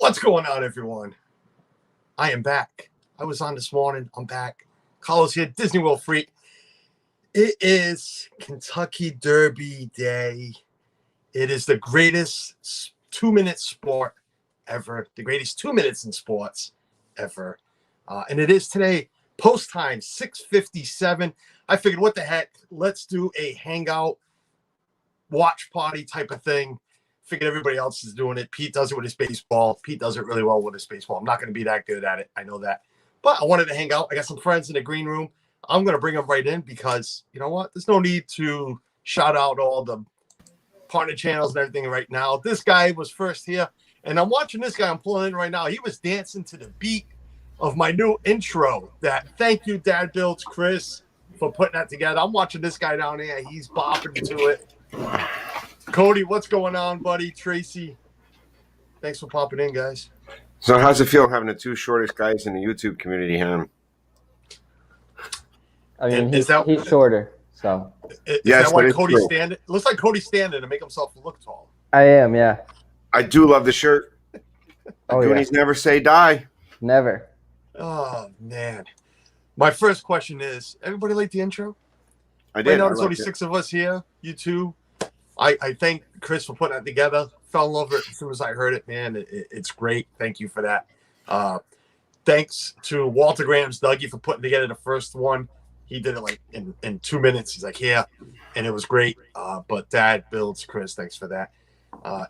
What's going on, everyone? I am back. I was on this morning. I'm back. Carlos here, Disney World Freak. It is Kentucky Derby Day. It is the greatest 2-minute sport ever. The greatest 2 minutes in sports ever. And it is today, post time, 6:57. I figured, what the heck? Let's do a hangout, watch party type of thing. Figured everybody else is doing it. Pete does it with his baseball. Pete does it really well with his baseball. I'm not going to be that good at it. I know that. But I wanted to hang out. I got some friends in the green room. I'm going to bring them right in because, you know what? There's no need to shout out all the partner channels and everything right now. This guy was first here. And I'm watching this guy I'm pulling in right now. He was dancing to the beat of my new intro. Thank you, Dad Builds Chris, for putting that together. I'm watching this guy down there. He's bopping to it. Cody, what's going on, buddy? Tracy, thanks for popping in, guys. So how's it feel having the two shortest guys in the YouTube community, Ham? I mean, he's shorter, so. Is that why Cody's standing? It looks like Cody's standing to make himself look tall. I am, yeah. I do love the shirt. Oh, Goonies yeah. never say die. Never. Oh, man. My first question is, everybody like the intro? I did. Right now, there's only 6 of us here. You two. I thank Chris for putting that together. Fell in love with it as soon as I heard it, man. It's great. Thank you for that. Thanks to Walter Graham's Dougie for putting together the first one. He did it like in 2 minutes. He's like, yeah, and it was great. But Dad Builds Chris, thanks for that.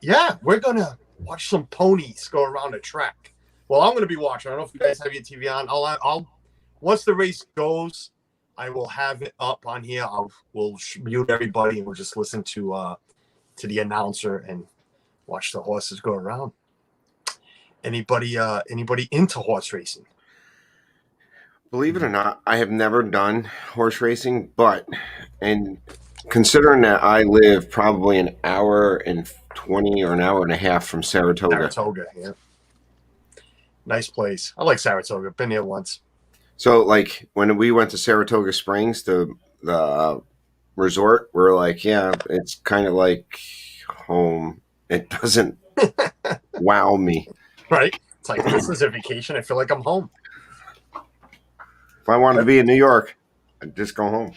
Yeah, we're gonna watch some ponies go around the track. Well, I'm gonna be watching. I don't know if you guys have your TV on. I'll once the race goes, I will have it up on here. We'll mute everybody and we'll just listen to the announcer and watch the horses go around. Anybody into horse racing? Believe it or not, I have never done horse racing, and considering that I live probably an hour and 20 or an hour and a half from Saratoga. Saratoga, yeah. Nice place. I like Saratoga. Been there once. So, like, when we went to Saratoga Springs, the resort, we're like, yeah, it's kind of like home. It doesn't wow me. Right? It's like, this is a vacation. I feel like I'm home. If I wanted to be in New York, I'd just go home.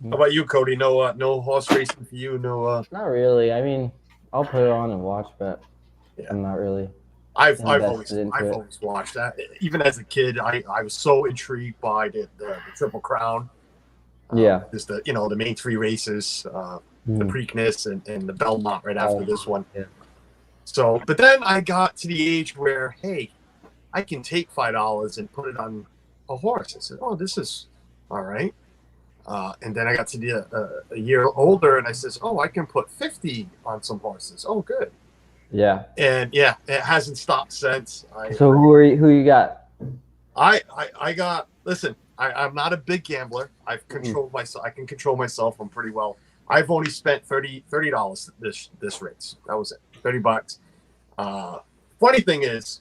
How about you, Cody? No horse racing for you? No. Not really. I mean, I'll put it on and watch, but yeah. I'm not really. I've always watched that. Even as a kid, I was so intrigued by the Triple Crown. Yeah. Just the main 3 races, the Preakness and the Belmont right after this one. Yeah. So, but then I got to the age where, hey, I can take $5 and put it on a horse. I said, oh, this is all right. And then I got to be a year older, and I says, oh, I can put 50 on some horses. Oh, good. Yeah. And yeah, it hasn't stopped since. So who you got? I got. Listen, I'm not a big gambler. I've controlled myself. I can control myself. I'm pretty well. I've only spent $30 this race. That was it. $30. Funny thing is,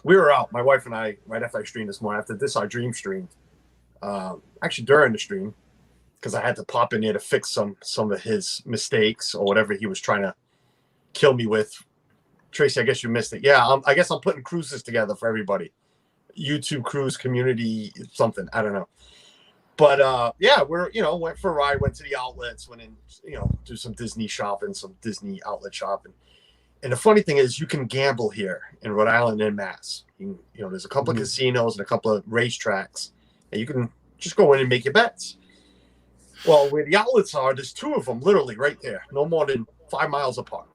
we were out, my wife and I, right after I streamed this morning. After this, our dream streamed. Actually, during the stream, because I had to pop in there to fix some of his mistakes or whatever he was trying to kill me with. Tracy, I guess you missed it. Yeah, I guess I'm putting cruises together for everybody. YouTube cruise community something. I don't know. But yeah, we're went for a ride, went to the outlets, went in, do some Disney shopping, some Disney outlet shopping. And the funny thing is, you can gamble here in Rhode Island and Mass. There's a couple of casinos and a couple of racetracks, and you can just go in and make your bets. Well, where the outlets are, there's 2 of them literally right there, no more than 5 miles apart.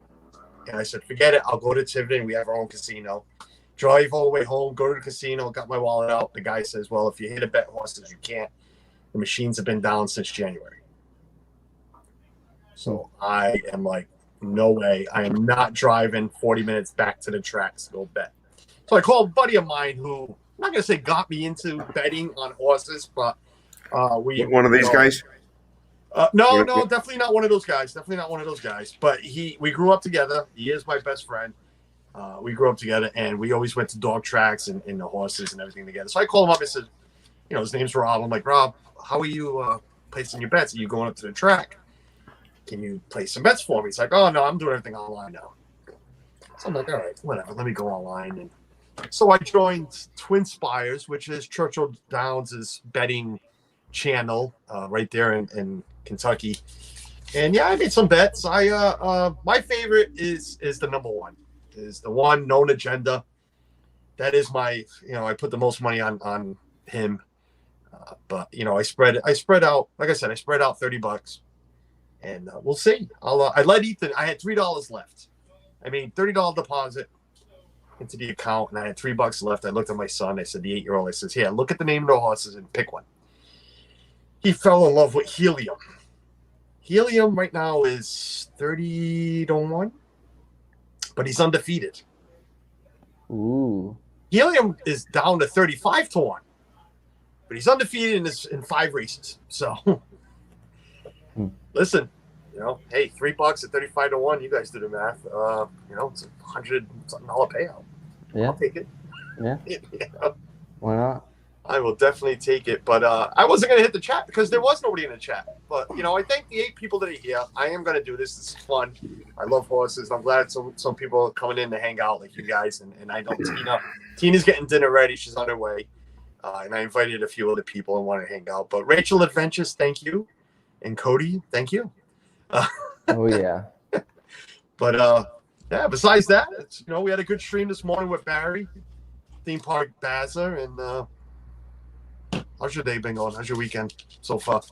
And I said, forget it. I'll go to Tiverton. We have our own casino. Drive all the way home, go to the casino, got my wallet out. The guy says, well, if you hit a bet horses, you can't. The machines have been down since January. So I am like, no way. I am not driving 40 minutes back to the tracks to go bet. So I called a buddy of mine who, I'm not going to say got me into betting on horses, but one of these guys? No, definitely not one of those guys. But we grew up together. He is my best friend. We grew up together, and we always went to dog tracks and the horses and everything together. So I called him up and said, his name's Rob. I'm like, Rob, how are you placing your bets? Are you going up to the track? Can you place some bets for me? He's like, oh, no, I'm doing everything online now. So I'm like, all right, whatever. Let me go online. And so I joined Twin Spires, which is Churchill Downs' betting channel right there in Kentucky. And yeah, I made some bets. My favorite is the number one, is the one known agenda. That is my, I put the most money on him. But I spread out, like I said, I spread out $30, and we'll see. I let Ethan. I had $3 left. I made $30 deposit into the account, and I had $3 left. I looked at my son. I said, the 8-year-old. I says, "Here, look at the name of the horses and pick one." He fell in love with Helium. Helium right now is 30-1, but he's undefeated. Ooh. Helium is down to 35-1, but he's undefeated in 5 races. So, listen, hey, $3 at 35-1. You guys do the math. It's $100-something payout. Yeah. I'll take it. Yeah. Yeah. Why not? I will definitely take it. But I wasn't going to hit the chat because there was nobody in the chat. But, I thank the 8 people that are here. I am going to do this. This is fun. I love horses. I'm glad some people are coming in to hang out like you guys. And I know Tina's getting dinner ready. She's on her way. And I invited a few other people and wanted to hang out. But Rachel Adventures, thank you. And Cody, thank you. Oh, yeah. But, yeah, besides that, we had a good stream this morning with Barry, Theme Park Baza, and how's your day been going? How's your weekend so far?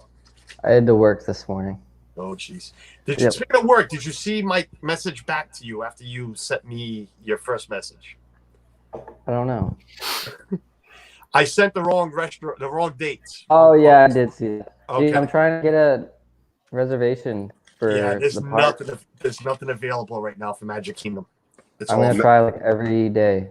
I had to work this morning. Oh, jeez. Speaking of work, did you see my message back to you after you sent me your first message? I don't know. I sent the wrong restaurant, the wrong dates. Oh, yeah, I did see that. Okay. Dude, I'm trying to get a reservation for there's the park. there's nothing available right now for Magic Kingdom. I'm going to try like every day.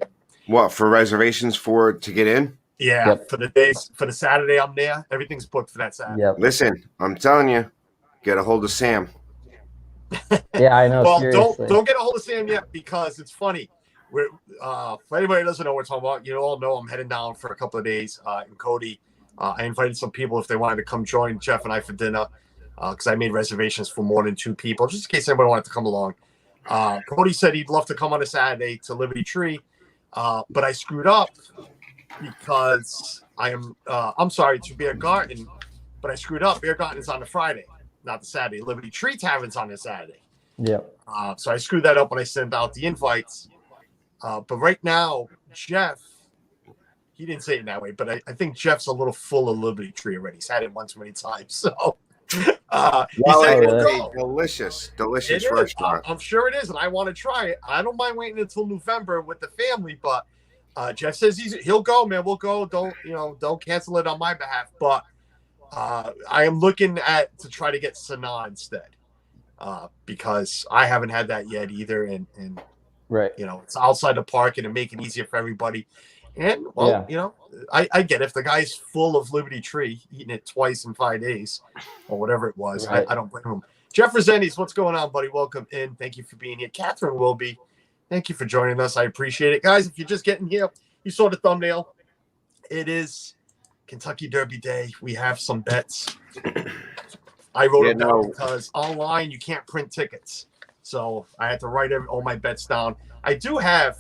What, for reservations to get in? Yeah, Yep. for the Saturday I'm there. Everything's booked for that Saturday. Yep. Listen, I'm telling you, get a hold of Sam. Yeah, I know. Well, seriously. don't get a hold of Sam yet because it's funny. For anybody who doesn't know what we're talking about, you all know I'm heading down for a couple of days. And Cody, I invited some people if they wanted to come join Jeff and I for dinner because I made reservations for more than 2 people, just in case anybody wanted to come along. Cody said he'd love to come on a Saturday to Liberty Tree, but I screwed up because I'm sorry, to Beer Garden, but I screwed up. Beer Garden is on the Friday, not the Saturday. Liberty Tree Tavern's on the Saturday. Yep. So I screwed that up when I sent out the invites. But right now, Jeff, he didn't say it that way, but I think Jeff's a little full of Liberty Tree already. He's had it once many times. So he said It's he'll go. a delicious It is. restaurant. I'm sure it is, and I want to try it. I don't mind waiting until November with the family, but Jeff says he'll go, man. We'll go. Don't cancel it on my behalf. But I am looking to try to get Sanaa instead because I haven't had that yet either, and Right. it's outside the park and to make it easier for everybody. And I get it. If the guy's full of Liberty Tree, eating it twice in 5 days or whatever it was, Right. I don't blame him. Jeff Rosendes, what's going on, buddy? Welcome in. Thank you for being here. Catherine will be. Thank you for joining us. I appreciate it. Guys, if you're just getting here, you saw the thumbnail. It is Kentucky Derby Day. We have some bets. I wrote it down because online you can't print tickets. So I had to write all my bets down. I do have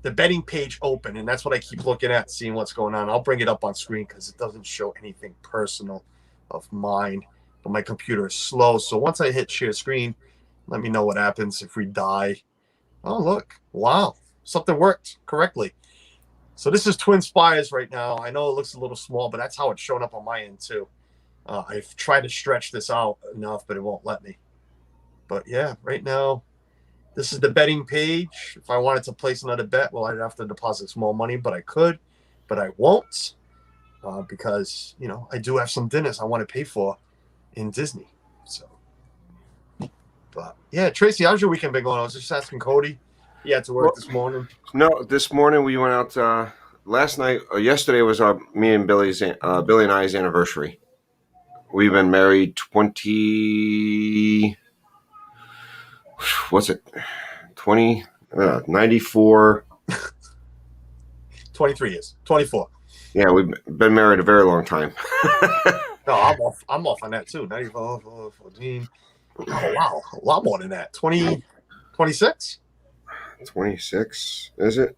the betting page open, and that's what I keep looking at, seeing what's going on. I'll bring it up on screen because it doesn't show anything personal of mine. But my computer is slow. So once I hit share screen, let me know what happens if we die. Oh, look. Wow. Something worked correctly. So this is Twin Spires right now. I know it looks a little small, but that's how it's showing up on my end too. I've tried to stretch this out enough, but it won't let me. But yeah, right now, this is the betting page. If I wanted to place another bet, well, I'd have to deposit small money, but I could, but I won't because, I do have some dinners I want to pay for in Disney. So, but yeah, Tracy, how's your weekend been going? I was just asking Cody. He had to work this morning. No, this morning we went out. Last night, yesterday was me and Billy and I's anniversary. We've been married 94. 23 years, 24. Yeah, we've been married a very long time. No, I'm off on that too. 94, 14. Oh, wow. A lot more than that. 20, 26? 26, is it?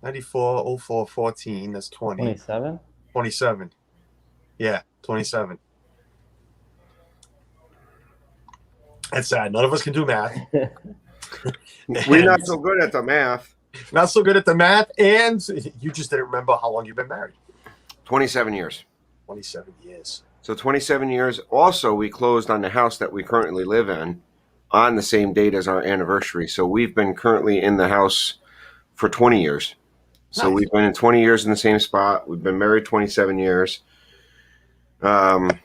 94, 04, 14. That's 20. 27? 27. Yeah, 27. That's sad. None of us can do math. We're not so good at the math. Not so good at the math, and you just didn't remember how long you've been married. 27 years. 27 years. So 27 years. Also, we closed on the house that we currently live in on the same date as our anniversary. So we've been currently in the house for 20 years. So Nice. we've been in 20 years in the same spot. We've been married 27 years. And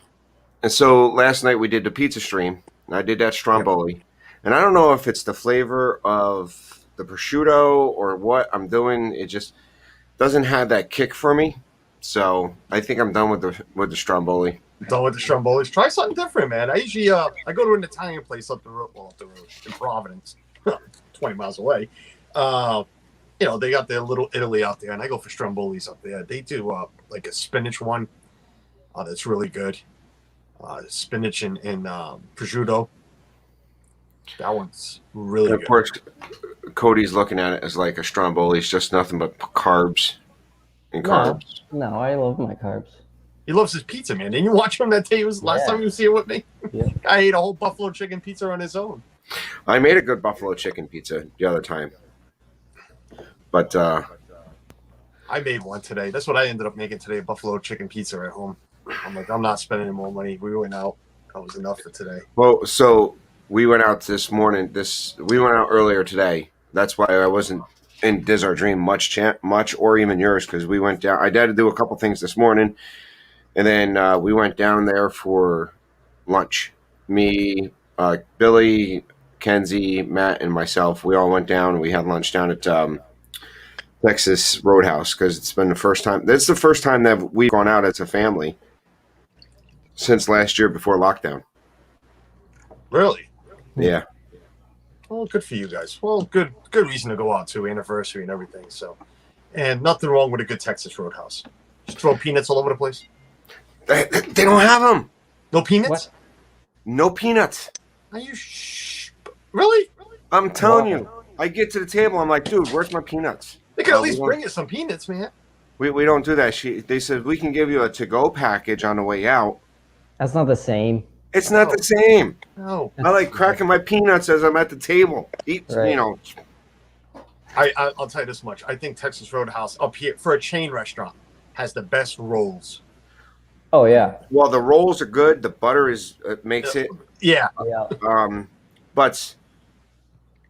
so last night we did the pizza stream. And I did that stromboli. And I don't know if it's the flavor of the prosciutto or what I'm doing. It just doesn't have that kick for me. So I think I'm done with the stromboli. Done with the strombolis. Try something different, man. I usually I go to an Italian place up the road in Providence, 20 miles away. They got their little Italy out there, and I go for strombolis up there. They do like a spinach one. That's really good. Spinach and prosciutto. That one's really And of good. course, Cody's looking at it as like a stromboli. It's just nothing but carbs and carbs. No, I love my carbs. He loves his pizza, man. Didn't you watch him that day? It was last time you was here with me. Yeah. I ate a whole buffalo chicken pizza on his own. I made a good buffalo chicken pizza the other time. But I made one today. That's what I ended up making today, buffalo chicken pizza at home. I'm like, I'm not spending any more money. We went out. That was enough for today. well, so we went out this morning. We went out earlier today. That's why I wasn't in Disney Dream much, or even yours, because we went down. I had to do a couple things this morning, and then we went down there for lunch. Me, Billy, Kenzie, Matt, and myself. We all went down. And we had lunch down at Texas Roadhouse because it's been the first time. That's the first time that we've gone out as a family since last year before lockdown. Really? Yeah. Well, good for you guys. Well, good reason to go out too, anniversary and everything. So, and nothing wrong with a good Texas Roadhouse. Just throw peanuts all over the place. They don't have them. No peanuts? What? No peanuts. Are you really? I'm telling you. I get to the table. I'm like, dude, where's my peanuts? They could at least bring you some peanuts, man. We don't do that. They said we can give you a to-go package on the way out. That's not the same. It's not the same. No. I like cracking my peanuts as I'm at the table. Right. I'll tell you this much. I think Texas Roadhouse up here for a chain restaurant has the best rolls. Oh yeah. Well, the rolls are good. The butter makes it. Yeah. Yeah. But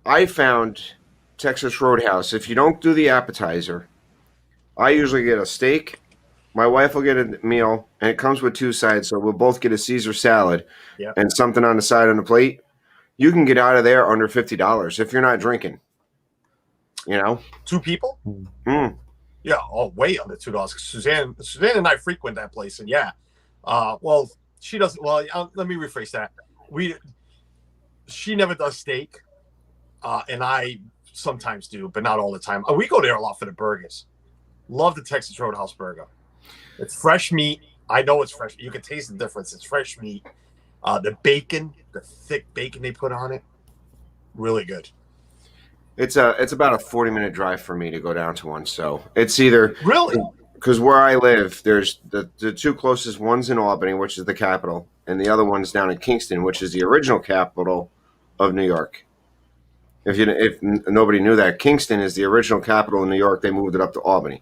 I found Texas Roadhouse, if you don't do the appetizer, I usually get a steak. My wife will get a meal, and it comes with two sides, so we'll both get a Caesar salad and something on the side on the plate. You can get out of there under $50 if you're not drinking. You know? 2 people? Mm. Yeah, way under $2. Suzanne and I frequent that place, and well, she doesn't. Well, let me rephrase that. She never does steak, and I sometimes do, but not all the time. We go there a lot for the burgers. Love the Texas Roadhouse burger. It's fresh meat. I know it's fresh. You can taste the difference. It's fresh meat. The bacon, the thick bacon they put on it, really good. It's about a 40-minute drive for me to go down to one. So it's either really because where I live, there's the 2 closest ones in Albany, which is the capital, and the other one's down in Kingston, which is the original capital of New York. If nobody knew that, Kingston is the original capital of New York. They moved it up to Albany.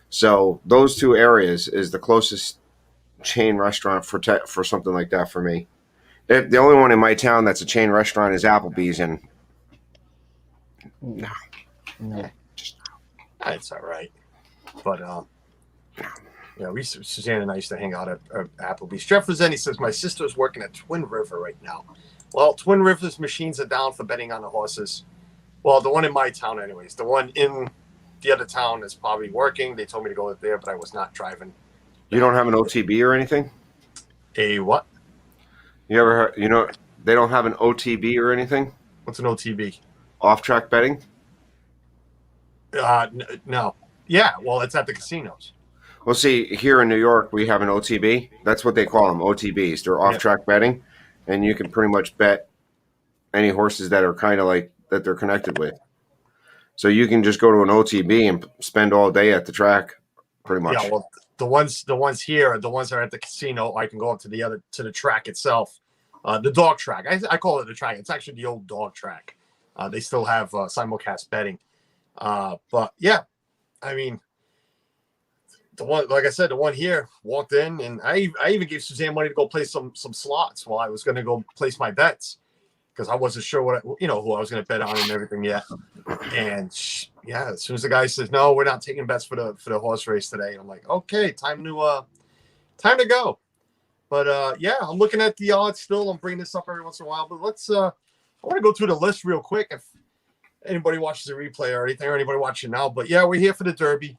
So those 2 areas is the closest chain restaurant for something like that for me. The only one in my town that's a chain restaurant is Applebee's, and no. It's all right. But Suzanne and I used to hang out at Applebee's. Jeff Rossetti says my sister's working at Twin River right now. Well, Twin River's machines are down for betting on the horses. Well, the one in my town, anyways. The one in the other town is probably working. They told me to go there, but I was not driving. You don't have an OTB or anything? A what? You ever heard, they don't have an OTB or anything? What's an OTB? Off-track betting? No. Yeah, well, it's at the casinos. Well, see, here in New York, we have an OTB. That's what they call them, OTBs. They're off-track betting, and you can pretty much bet any horses that are kind of like that they're connected with. So you can just go to an OTB and spend all day at the track, pretty much. Yeah, well, the ones here, the ones that are at the casino, I can go up to the track itself, the dog track. I call it the track. It's actually the old dog track. They still have simulcast betting, but yeah, I mean, the one, like I said, the one here walked in, and I even gave Suzanne money to go play some slots while I was going to go place my bets because I wasn't sure who I was going to bet on and everything yet. And yeah, as soon as the guy says no, we're not taking bets for the horse race today, I'm like, okay, time to go. But yeah, I'm looking at the odds still. I'm bringing this up every once in a while, but let's I want to go through the list real quick if anybody watches the replay or anything, or anybody watching now. But yeah, we're here for the Derby,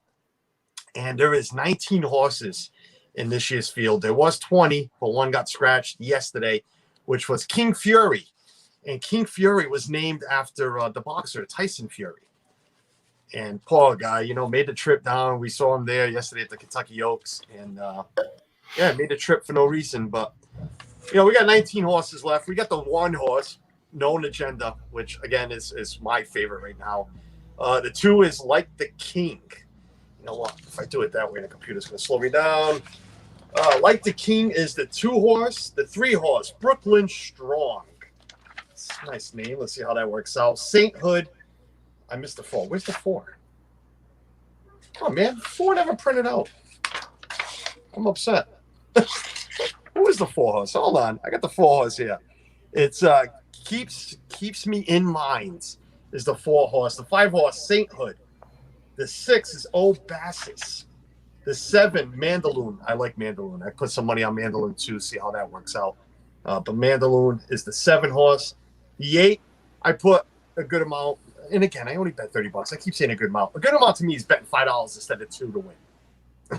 and there is 19 horses in this year's field. There was 20, but one got scratched yesterday, which was King Fury. And King Fury was named after the boxer Tyson Fury. And poor guy, made the trip down. We saw him there yesterday at the Kentucky Oaks. And, made the trip for no reason. But, we got 19 horses left. We got the one horse, Known Agenda, which, again, is my favorite right now. The two is Like the King. You know what? If I do it that way, the computer's going to slow me down. Like the King is the 2-horse. The 3-horse, Brooklyn Strong. Nice name. Let's see how that works out. Sainthood. I missed the 4. Where's the 4? Come on, man. 4 never printed out. I'm upset. Who is the 4-horse? Hold on. I got the 4-horse here. It's keeps me in mind is the 4-horse. The 5-horse, Sainthood. The 6 is Old Bassis. The 7, Mandaloon. I like Mandaloon. I put some money on Mandaloon too. See how that works out. But Mandaloon is the 7-horse. The 8, I put a good amount. And again, I only bet $30. I keep saying a good amount. A good amount to me is betting $5 instead of 2 to win.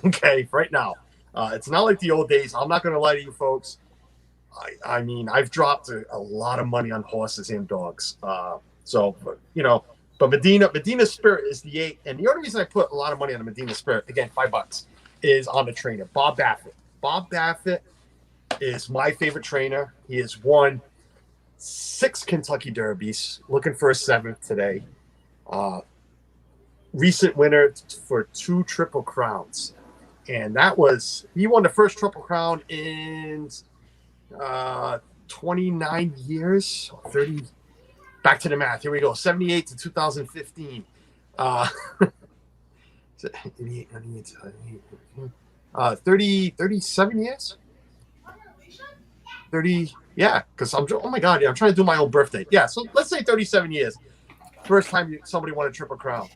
Okay, right now. It's not like the old days. I'm not going to lie to you folks. I mean, I've dropped a lot of money on horses and dogs. But Medina Spirit is the 8. And the only reason I put a lot of money on the Medina Spirit, again, $5, is on the trainer, Bob Baffett. Bob Baffett is my favorite trainer. He has won 6 Kentucky Derbies, looking for a 7th today. Recent winner for 2 Triple Crowns. And he won the first Triple Crown in 29 years, 30. Back to the math. Here we go. 78 to 2015. 37 years? 30, yeah, because I'm trying to do my own birthday. Yeah, so let's say 37 years. First time somebody won a Triple Crown.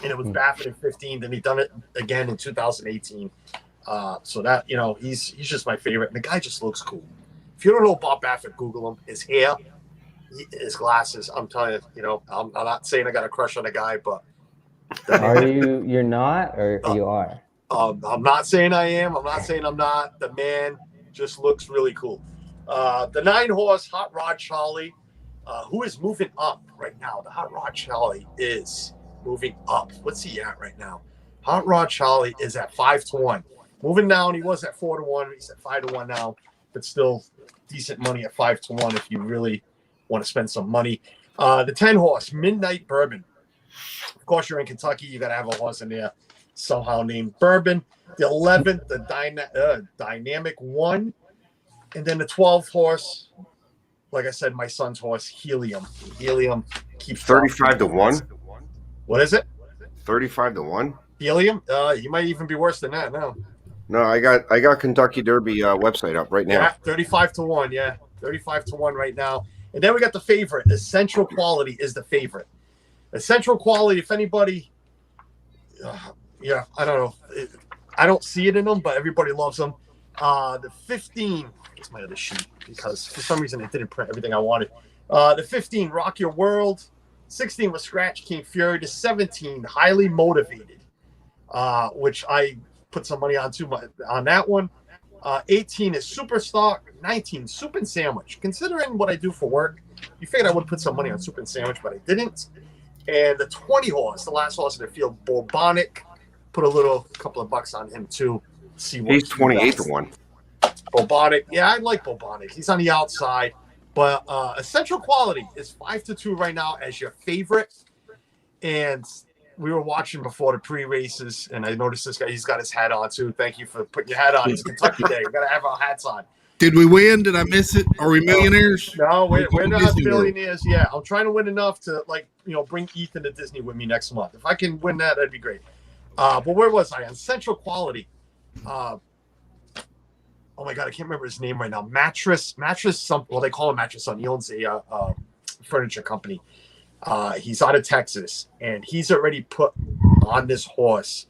And it was Baffett in 15, then he done it again in 2018. So that, he's just my favorite. And the guy just looks cool. If you don't know Bob Baffett, Google him. His hair, his glasses, I'm telling you, I'm not saying I got a crush on the guy, but you're not, or you are? I'm not saying I am. I'm not saying I'm not. The man just looks really cool. The 9-horse Hot Rod Charlie, who is moving up right now. The Hot Rod Charlie is moving up. What's he at right now? Hot Rod Charlie is at 5-1. Moving down, he was at 4-1. He's at 5-1 now, but still decent money at 5-1 if you really want to spend some money. The 10-horse Midnight Bourbon. Of course, you're in Kentucky. You got to have a horse in there somehow named Bourbon. The 11th, the Dynamic One. And then the 12th horse, like I said, my son's horse, Helium. Helium keeps 35 to 1. What is it? 35 to 1. Helium? He might even be worse than that now. No, I got Kentucky Derby website up right now. Yeah, 35 to 1. Yeah, 35 to 1 right now. And then we got the favorite. Essential Quality is the favorite. Essential Quality, if anybody, I don't know. I don't see it in them, but everybody loves them. The 15, it's my other sheet because for some reason it didn't print everything I wanted. The 15, Rock Your World. 16 was Scratch King Fury. The 17, Highly Motivated, which I put some money on too on that one. 18 is Superstock. 19, Soup and Sandwich. Considering what I do for work, you figured I would put some money on Soup and Sandwich, but I didn't. And the 20 horse, the last horse in the field, Bobonic, put a couple of bucks on him too. See what he's 28 to 1. Bobonic, yeah, I like Bobonic. He's on the outside, but Essential Quality is 5 to 2 right now as your favorite. and we were watching before the pre-races, and I noticed this guy. He's got his hat on too. Thank you for putting your hat on. It's Kentucky Day. We gotta have our hats on. Did we win? Did I miss it? Are we millionaires? No, we're not Disney World. billionaires. Yeah, I'm trying to win enough to bring Ethan to Disney with me next month. If I can win that, that'd be great. But where was I? On Central Quality. Oh my God, I can't remember his name right now. Mattress. Well, they call him Mattress Son. He owns a furniture company. He's out of Texas, and he's already put on this horse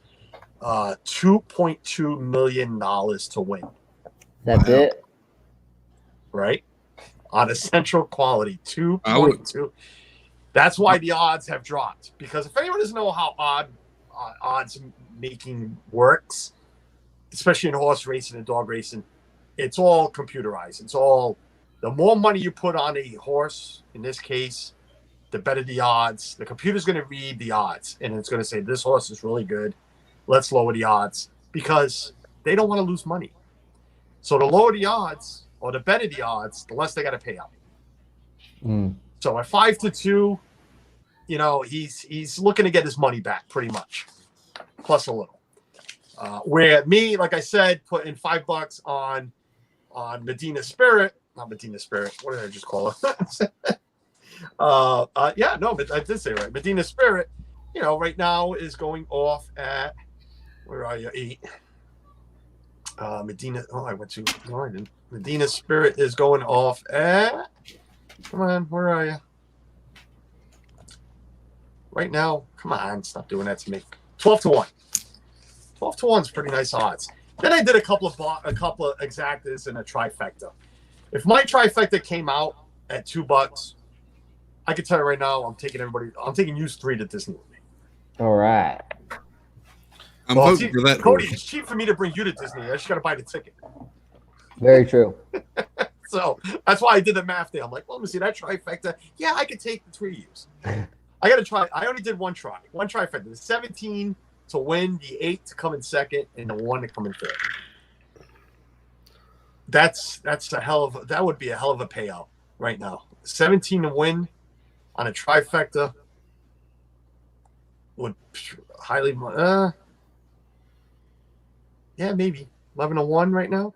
$2.2 million to win. That's it. Right? On a Central Quality, 2.2. That's why the odds have dropped. Because if anyone doesn't know how odds making works, especially in horse racing and dog racing, it's all computerized. It's all, the more money you put on a horse, in this case, the better the odds. The computer's going to read the odds, and it's going to say, this horse is really good. Let's lower the odds, because they don't want to lose money. So the lower the odds, or the better the odds, the less they got to pay out. So at 5-2, he's looking to get his money back pretty much, plus a little. Where me, like I said, put in $5 on Medina Spirit, not Medina Spirit. What did I just call it? But I did say right. Medina Spirit, right now is going off at, where are you? 8. Medina. Oh, I went to. No, I didn't. Medina Spirit is going off at. Come on, where are you? Right now, come on, stop doing that to me. 12-1. 12-1 is pretty nice odds. Then I did a couple of exactas and a trifecta. If my trifecta came out at $2, I can tell you right now, I'm taking you 3 to Disney with me. All right. I'm voting for that. Cody, it's cheap for me to bring you to Disney. I just got to buy the ticket. Very true. So that's why I did the math there. I'm like, well, let me see that trifecta. Yeah, I could take the 3 years. I got to try. I only did one trifecta. The 17 to win, the 8 to come in second, and the 1 to come in third. That would be a hell of a payout right now. 17 to win on a trifecta would highly maybe 11-1 right now.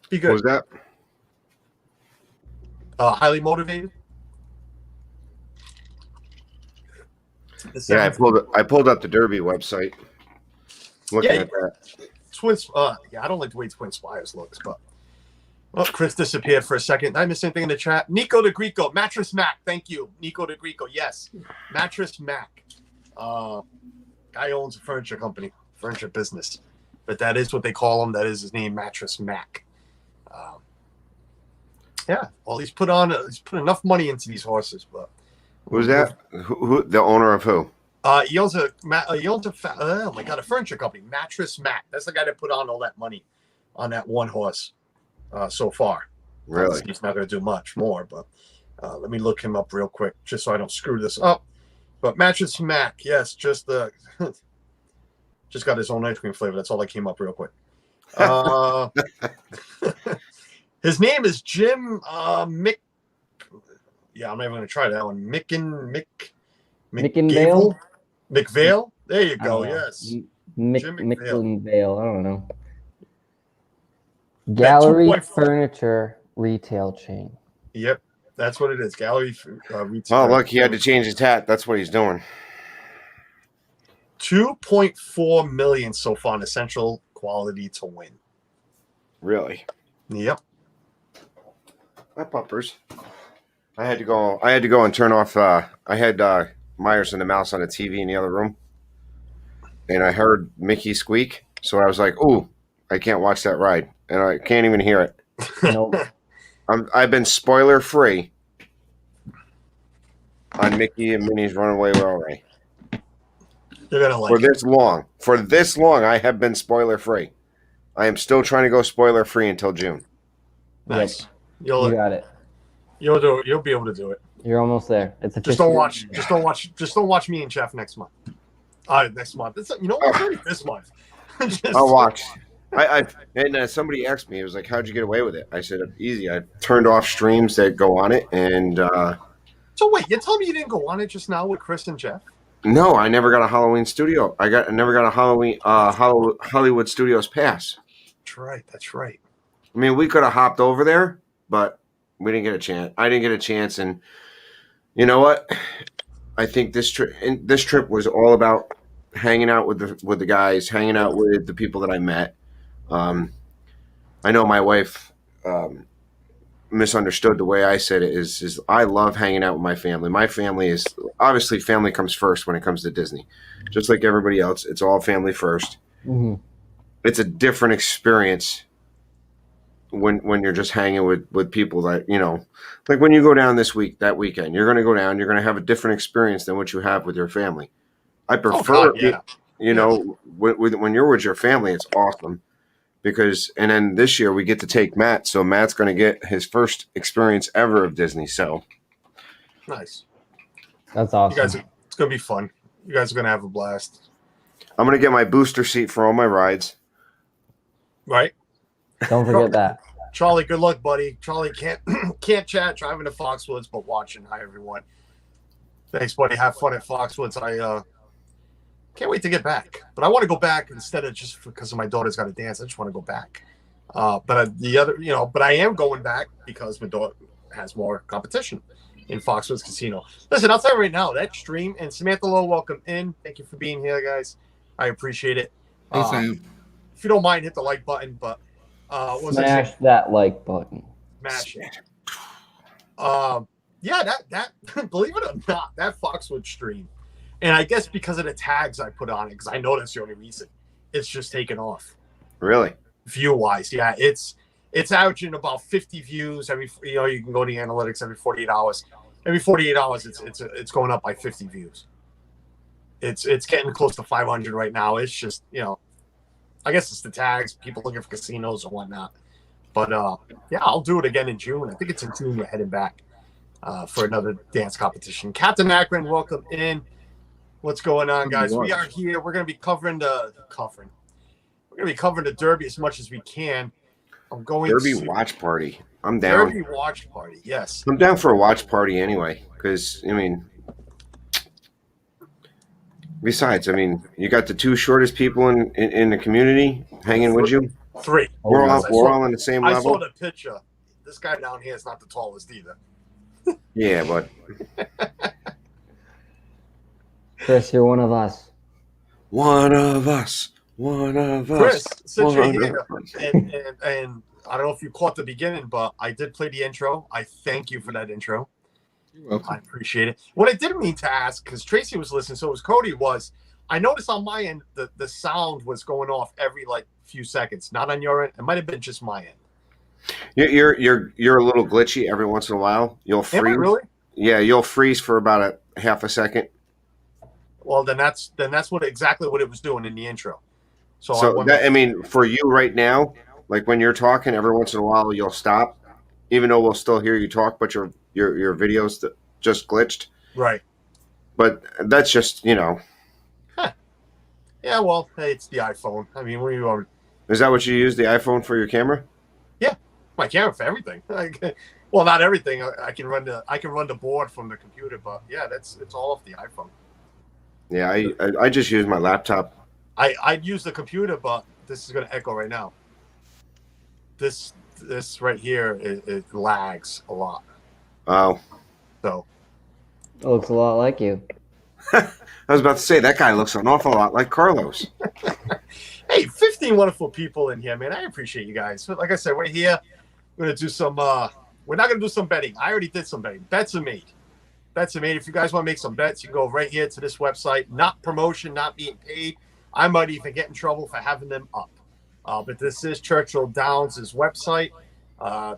Be good. What was that? Highly motivated. Yeah, I pulled up the Derby website. Looking at that. I don't like the way Twin Spires looks, but Chris disappeared for a second. Did I miss anything in the chat? Nico de Greco, Mattress Mac. Thank you, Nico de Greco. Yes, Mattress Mac. Guy owns a furniture company, furniture business, but that is what they call him. That is his name, Mattress Mac. Well, he's put enough money into these horses, but who's that? Who the owner of who? He owns a furniture company, Mattress Mac. That's the guy that put on all that money on that one horse so far. Really? He's not going to do much more, but let me look him up real quick just so I don't screw this up. But Mattress Mac, yes, just got his own ice cream flavor. That's all that came up real quick. His name is Jim Mick. Yeah, I'm not even going to try that one. McVale. McVale. There you go. Yes. McVale. I don't know. Gallery Furniture Retail Chain. Yep, that's what it is. Gallery Retail. Oh, look, he had to change his hat. That's what he's doing. $2.4 million so far on Essential Quality to win. Really? Yep. My puppers. I had to go and turn off. I had Myers and the Mouse on the TV in the other room, and I heard Mickey squeak. So I was like, "Ooh, I can't watch that ride," and I can't even hear it. Nope. I've been spoiler free on Mickey and Minnie's Runaway Railway. You're gonna like for this long. For this long, I have been spoiler free. I am still trying to go spoiler free until June. Nice. You got it. You'll do it. You'll be able to do it. You're almost there. Just don't watch me and Jeff next month. Next month. It's already this month. I'll watch. And somebody asked me, it was like, "How'd you get away with it?" I said, "Easy. I turned off streams that go on it, and So wait, you're telling me you didn't go on it just now with Chris and Jeff? No, I never got a Halloween studio. I never got a Halloween Hollywood Studios pass. That's right. That's right. I mean, we could have hopped over there, but we didn't get a chance. I didn't get a chance, and you know what? I think this trip was all about hanging out with the guys, hanging out with the people that I met. I know my wife misunderstood the way I said it. Is I love hanging out with my family. My family is obviously family comes first when it comes to Disney, just like everybody else. It's all family first. Mm-hmm. It's a different experience when you're just hanging with people that, you know, like when you go down that weekend, you're going to go down, you're going to have a different experience than what you have with your family. I prefer, you know, when you're with your family, it's awesome because, and then this year we get to take Matt. So Matt's going to get his first experience ever of Disney. So nice. That's awesome. You guys, it's going to be fun. You guys are going to have a blast. I'm going to get my booster seat for all my rides. Right. Don't forget that. Charlie, good luck, buddy. Charlie can't chat driving to Foxwoods, but watching. Hi, everyone. Thanks, buddy. Have fun at Foxwoods. I can't wait to get back. But I want to go back instead of just because my daughter's got to dance. I just want to go back. But I am going back because my daughter has more competition in Foxwoods Casino. Listen, I'll tell you right now, that stream, and Samantha Lowe, welcome in. Thank you for being here, guys. I appreciate it. Hey, Sam. If you don't mind, hit the like button, but smash that like button. Smash it. Yeah, that believe it or not, that Foxwood stream, and I guess because of the tags I put on it, because I know that's the only reason, it's just taken off. Really? View wise, yeah, it's averaging about 50 views every. You know, you can go to the analytics every 48 hours. Every 48 hours, it's going up by 50 views. It's getting close to 500 right now. It's just, you know, I guess it's the tags, people looking for casinos and whatnot. But yeah, I'll do it again in June. I think it's in June. We're heading back for another dance competition. Captain Akron, welcome in. What's going on, guys? We are here. We're going to be covering the Derby as much as we can. I'm going Derby to watch party. I'm down. Derby watch party. Yes, I'm down for a watch party anyway. Because I mean, besides, I mean, you got the two shortest people in the community hanging with you. Three. We're all on the same I level. saw the picture. This guy down here is not the tallest either. Yeah, but Chris, you're one of us. one of us. Chris, since you're here, and I don't know if you caught the beginning, but I did play the intro. I thank you for that intro. You're welcome. I appreciate it. What I didn't mean to ask, because Tracy was listening, so was Cody, was I noticed on my end the sound was going off every like few seconds. Not on your end. It might have been just my end. You're a little glitchy every once in a while. You'll freeze. Am I really? Yeah, you'll freeze for about a half a second. Well, then that's exactly what it was doing in the intro. So I mean, for you right now, like when you're talking, every once in a while you'll stop, even though we'll still hear you talk, but your videos just glitched. Right. But that's just, you know. Huh. Yeah, well, hey, it's the iPhone. I mean, what do you want? Is that what you use, the iPhone for your camera? Yeah, my camera for everything. Well, not everything. I can run the board from the computer, but yeah, it's all off the iPhone. Yeah, I just use my laptop. I'd use the computer, but this is going to echo right now. This right here, it lags a lot. Oh. So. It looks a lot like you. I was about to say, that guy looks an awful lot like Carlos. Hey, 15 wonderful people in here, man. I appreciate you guys. But like I said, we're here. We're going to do some, we're not going to do some betting. I already did some betting. Bets are made. If you guys want to make some bets, you can go right here to this website. Not promotion, not being paid. I might even get in trouble for having them up. But this is Churchill Downs' website,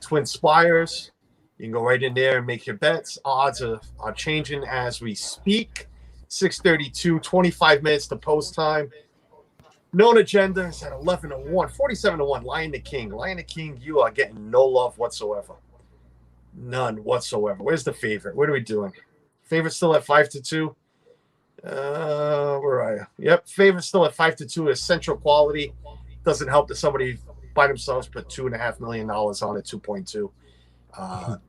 Twin Spires. You can go right in there and make your bets. Odds are changing as we speak. 6:32, 25 minutes to post time. Known agenda is at 11:01, 47-1. Lion the King. Lion the King, you are getting no love whatsoever. None whatsoever. Where's the favorite? What are we doing? Favorite still at 5-2. Where are you? Yep, favorite still at 5-2 is Central Quality. Doesn't help that somebody by themselves put $2.5 million on it, 2.2.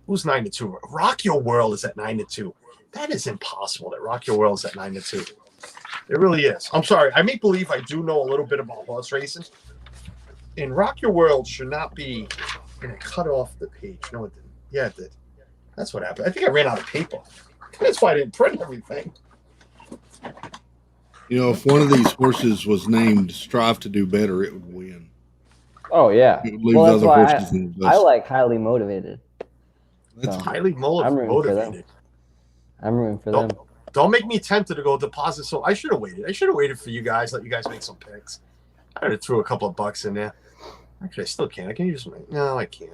Who's 9-2? Rock Your World is at 9-2. That is impossible that Rock Your World is at 9-2. It really is. I'm sorry. I make believe I do know a little bit about horse racing. And Rock Your World should not be. And it cut off the page. No, it didn't. Yeah, it did. That's what happened. I think I ran out of paper. That's why I didn't print everything. You know, if one of these horses was named Strive to Do Better, it would win. Oh yeah. It would leave Well, the that's other why horses in the I dust. like Highly Motivated. That's So, Highly I'm rooting for them. motivated. I'm rooting for Don't, them. don't make me tempted to go deposit. So I should have waited. I should have waited for you guys. Let you guys make some picks. I would have threw a couple of bucks in there. Actually, I still can't. I can use my. No, I can't.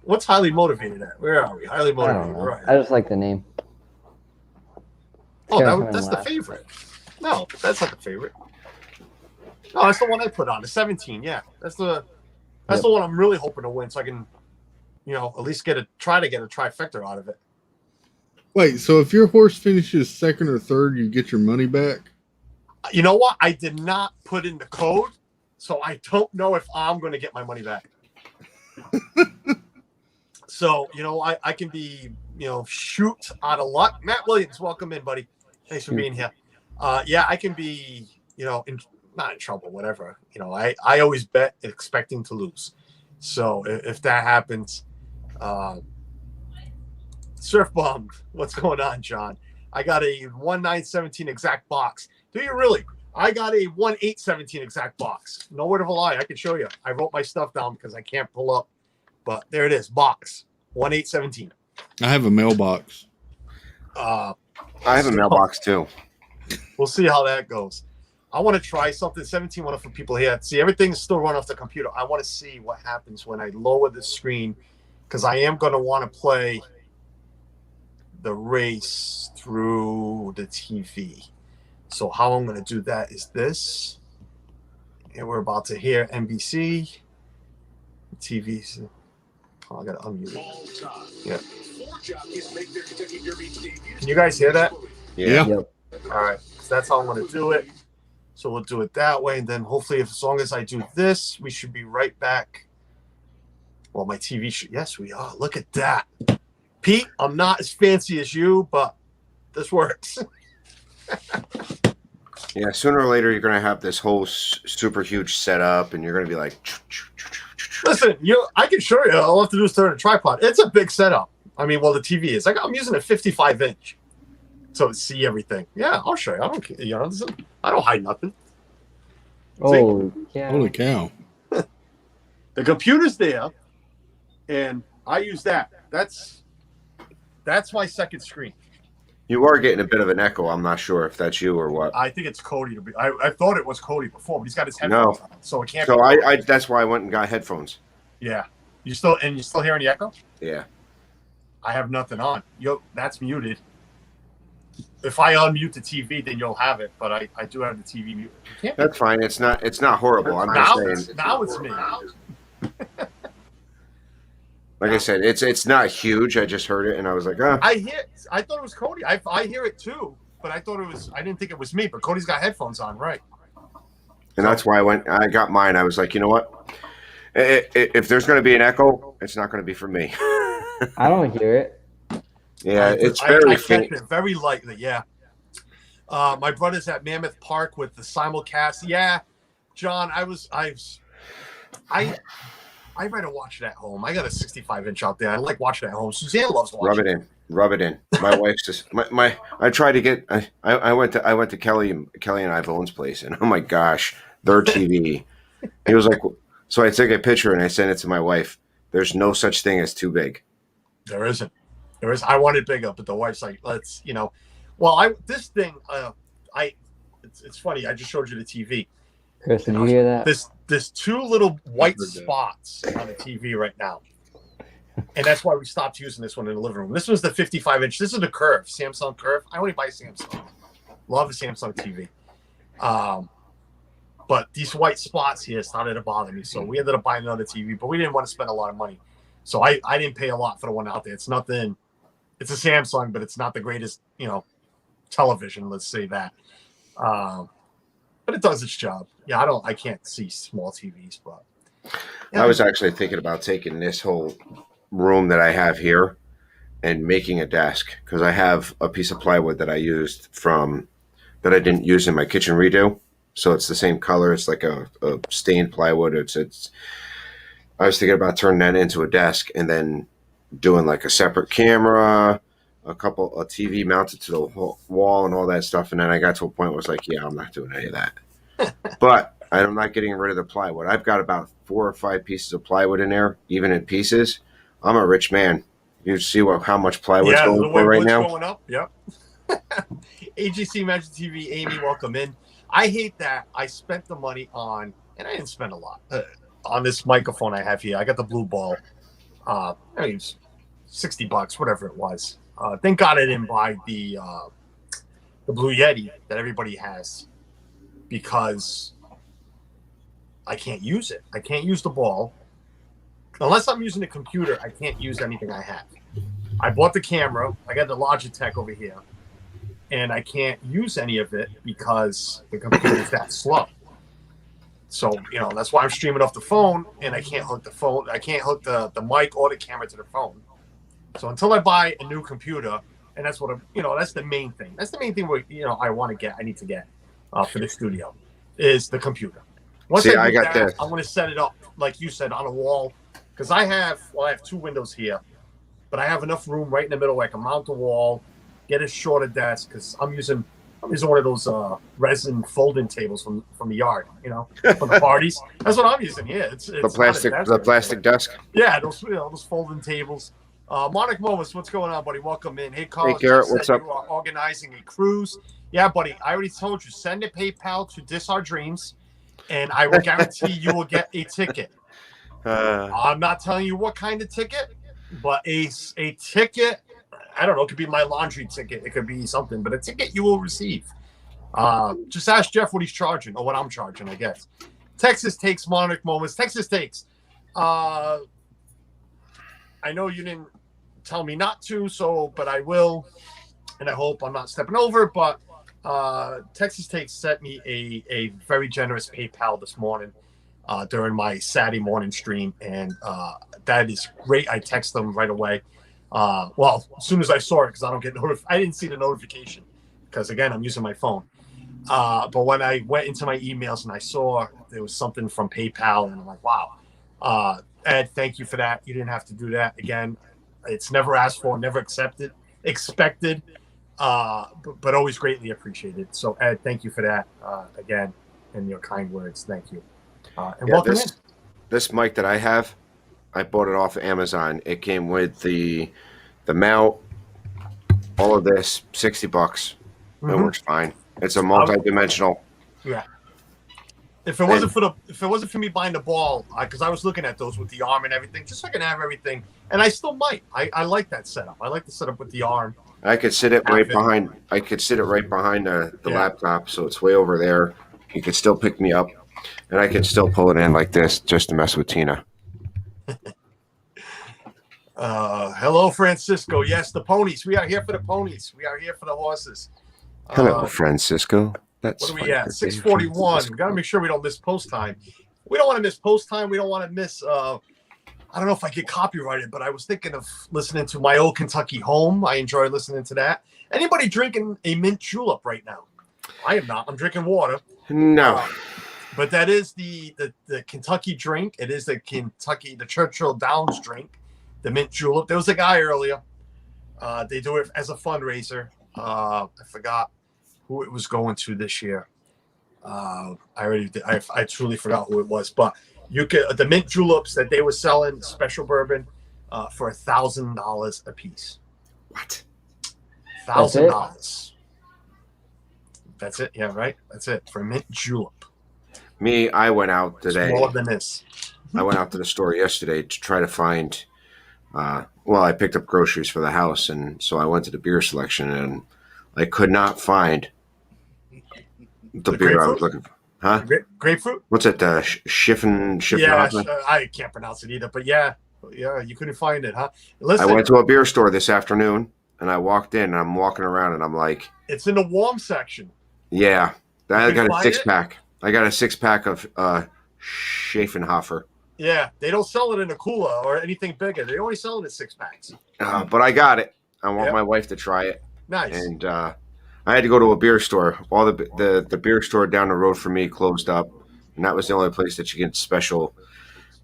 What's Highly Motivated at? Where are we? Highly I Motivated. don't know. Right. I just like the name. Oh, Can't come in that's the last. favorite. No, that's not the favorite. No, that's the one I put on. The 17. Yeah, that's the one I'm really hoping to win, so I can, at least try to get a trifecta out of it. Wait, so if your horse finishes second or third, you get your money back? You know what? I did not put in the code, so I don't know if I'm going to get my money back. So, I can be, shoot out of luck. Matt Williams, welcome in, buddy. Thanks for being here. Yeah, I can be, not in trouble, whatever. I always bet expecting to lose. So if that happens, Surf Bomb, what's going on, John? I got a 1/9/17 exact box. Do you really? I got a 1/8/17 exact box. No word of a lie. I can show you. I wrote my stuff down because I can't pull up. But there it is. Box. 1/8/17. I have a mailbox. I have a mailbox too. We'll see how that goes. I want to try something. 17 one for people here. See, everything's still run off the computer. I want to see what happens when I lower the screen because I am going to want to play the race through the TV. So how I'm going to do that is this. And we're about to hear NBC. TV's. Oh, I got to unmute it. Yeah. Can you guys hear that? Yeah. Yep. All right. So that's how I'm going to do it. So we'll do it that way. And then hopefully, as long as I do this, we should be right back. Well, my TV should. Yes, we are. Look at that. Pete, I'm not as fancy as you, but this works. Yeah, sooner or later you're going to have this whole super huge setup, and you're going to be like. Listen, I can show you. All I have to do is turn a tripod. It's a big setup. I mean, well, the TV is. I'm using a 55-inch, so see everything. Yeah, I'll show you. I don't care. I don't hide nothing. Oh, yeah. Holy cow. The computer's there, and I use that. That's my second screen. You are getting a bit of an echo. I'm not sure if that's you or what. I think it's Cody. I thought it was Cody before, but he's got his headphones on, so it can't. So be I that's why I went and got headphones. Yeah, you still hearing the echo? Yeah. I have nothing on. That's muted. If I unmute the TV, then you'll have it. But I do have the TV muted. That's fine. It's not horrible. I'm just saying. Now it's me. Like I said, it's not huge. I just heard it and I was like, oh. I thought it was Cody. I hear it too, but I didn't think it was me. But Cody's got headphones on, right? And that's why I got mine. I was like, you know what? If there's going to be an echo, it's not going to be for me. I don't hear it. Yeah, it's very faint. It very lightly. Yeah. My brother's at Mammoth Park with the simulcast. Yeah, John, I'd rather watch it at home. I got a 65-inch out there. I like watching it at home. Suzanne loves watching. Rub it in. My wife's just I tried to get. I went to Kelly and Ivone's place, and oh my gosh, their TV. He was like, so I took a picture and I sent it to my wife. There's no such thing as too big. There isn't. There is. I wanted bigger, but the wife's like, let's. Well, this thing. It's funny. I just showed you the TV. Chris, did you hear that? There's two little white spots on the TV right now. And that's why we stopped using this one in the living room. This was the 55-inch. This is the Curve, Samsung Curve. I only buy Samsung. Love a Samsung TV. But these white spots here started to bother me. So we ended up buying another TV, but we didn't want to spend a lot of money. So I didn't pay a lot for the one out there. It's nothing. It's a Samsung, but it's not the greatest, television. Let's say that. But it does its job. Yeah, I can't see small TVs, but yeah. I was actually thinking about taking this whole room that I have here and making a desk, because I have a piece of plywood that I used from that I didn't use in my kitchen redo. So it's the same color. It's like a stained plywood. It's. I was thinking about turning that into a desk and then doing like a separate camera, a TV mounted to the wall and all that stuff. And then I got to a point where I was like, yeah, I'm not doing any of that. But I'm not getting rid of the plywood. I've got about 4 or 5 pieces of plywood in there, even in pieces. I'm a rich man. You see how much plywood's going the way for right wood's now? going up. Yep. AGC Magic TV, Amy, welcome in. I hate that I spent the money on, and I didn't spend a lot on this microphone I have here. I got the Blue Ball. I mean, it's $60, whatever it was. Thank God I didn't buy the Blue Yeti that everybody has, because I can't use it. I can't use the ball. Unless I'm using the computer, I can't use anything I have. I bought the camera. I got the Logitech over here. And I can't use any of it because the computer is that slow. So, that's why I'm streaming off the phone, and I can't hook the phone. I can't hook the mic or the camera to the phone. So until I buy a new computer, and that's what that's the main thing. That's the main thing I need to get for the studio is the computer. Once I got that, I'm going to set it up, like you said, on a wall. Because I have 2 windows here, but I have enough room right in the middle where I can mount the wall, get a shorter desk, because I'm using one of those resin folding tables from the yard, from the parties. That's what I'm using. Yeah, it's the plastic desk. Yeah, those folding tables. Monarch Moments, what's going on, buddy? Welcome in. Hey, Carl. Hey, Garrett, what's up? You are organizing a cruise. Yeah, buddy. I already told you. Send a PayPal to Dis Our Dreams, and I will guarantee you will get a ticket. I'm not telling you what kind of ticket, but a ticket. I don't know. It could be my laundry ticket. It could be something, but a ticket you will receive. Just ask Jeff what he's charging or what I'm charging, I guess. Texas Takes, Monarch Moments. Texas Takes. I know you didn't tell me not to, but I will, and I hope I'm not stepping over. But Texas Takes sent me a very generous PayPal this morning during my Saturday morning stream, and that is great. I text them right away. Well, as soon as I saw it, because I don't get I didn't see the notification because, again, I'm using my phone. But when I went into my emails and I saw there was something from PayPal, and I'm like, wow. Ed, thank you for that. You didn't have to do that. Again, it's never asked for, never expected, but always greatly appreciated. So, Ed, thank you for that again, and your kind words. Thank you. And welcome in. This mic that I have, I bought it off of Amazon. It came with the mount, all of this, $60. Mm-hmm. It works fine. It's a multi-dimensional. Yeah. If it wasn't for me buying the ball, because I was looking at those with the arm and everything, just so I can have everything, and I still might. I like that setup. I like the setup with the arm. I could sit it right behind. I could sit it right behind the laptop, so it's way over there. You could still pick me up, and I could still pull it in like this just to mess with Tina. Hello, Francisco. Yes, the ponies. We are here for the ponies. We are here for the horses. Hello, Francisco. What are we at? 6:41. We got to make sure we don't miss post time. We don't want to miss post time. We don't want to miss. I don't know if I get copyrighted, but I was thinking of listening to My Old Kentucky Home. I enjoy listening to that. Anybody drinking a mint julep right now? I am not. I'm drinking water. No. But that is the Kentucky drink. It is the Churchill Downs drink, the mint julep. There was a guy earlier. They do it as a fundraiser. I forgot who it was going to this year. I truly forgot who it was, but you could the mint juleps that they were selling special bourbon for $1,000 a piece. What? $1,000. That's it. Yeah, right. That's it for a mint julep. Me, I went out today. It's more than this. I went out to the store yesterday to try to find. I picked up groceries for the house, and so I went to the beer selection, and I could not find the beer I was looking for. Huh? Grapefruit? What's it? Schiffen? Yeah, I can't pronounce it either, but yeah, you couldn't find it, huh? Listen, I went to a beer store this afternoon, and I walked in, and I'm walking around, and I'm like, it's in the warm section. Yeah, I got a 6-pack. I got a 6-pack of Schaffenhofer. Yeah, they don't sell it in a cooler or anything bigger. They only sell it in 6-packs. But I got it. I want Yep. my wife to try it. Nice. And I had to go to a beer store. All the beer store down the road from me closed up, and that was the only place that you get special.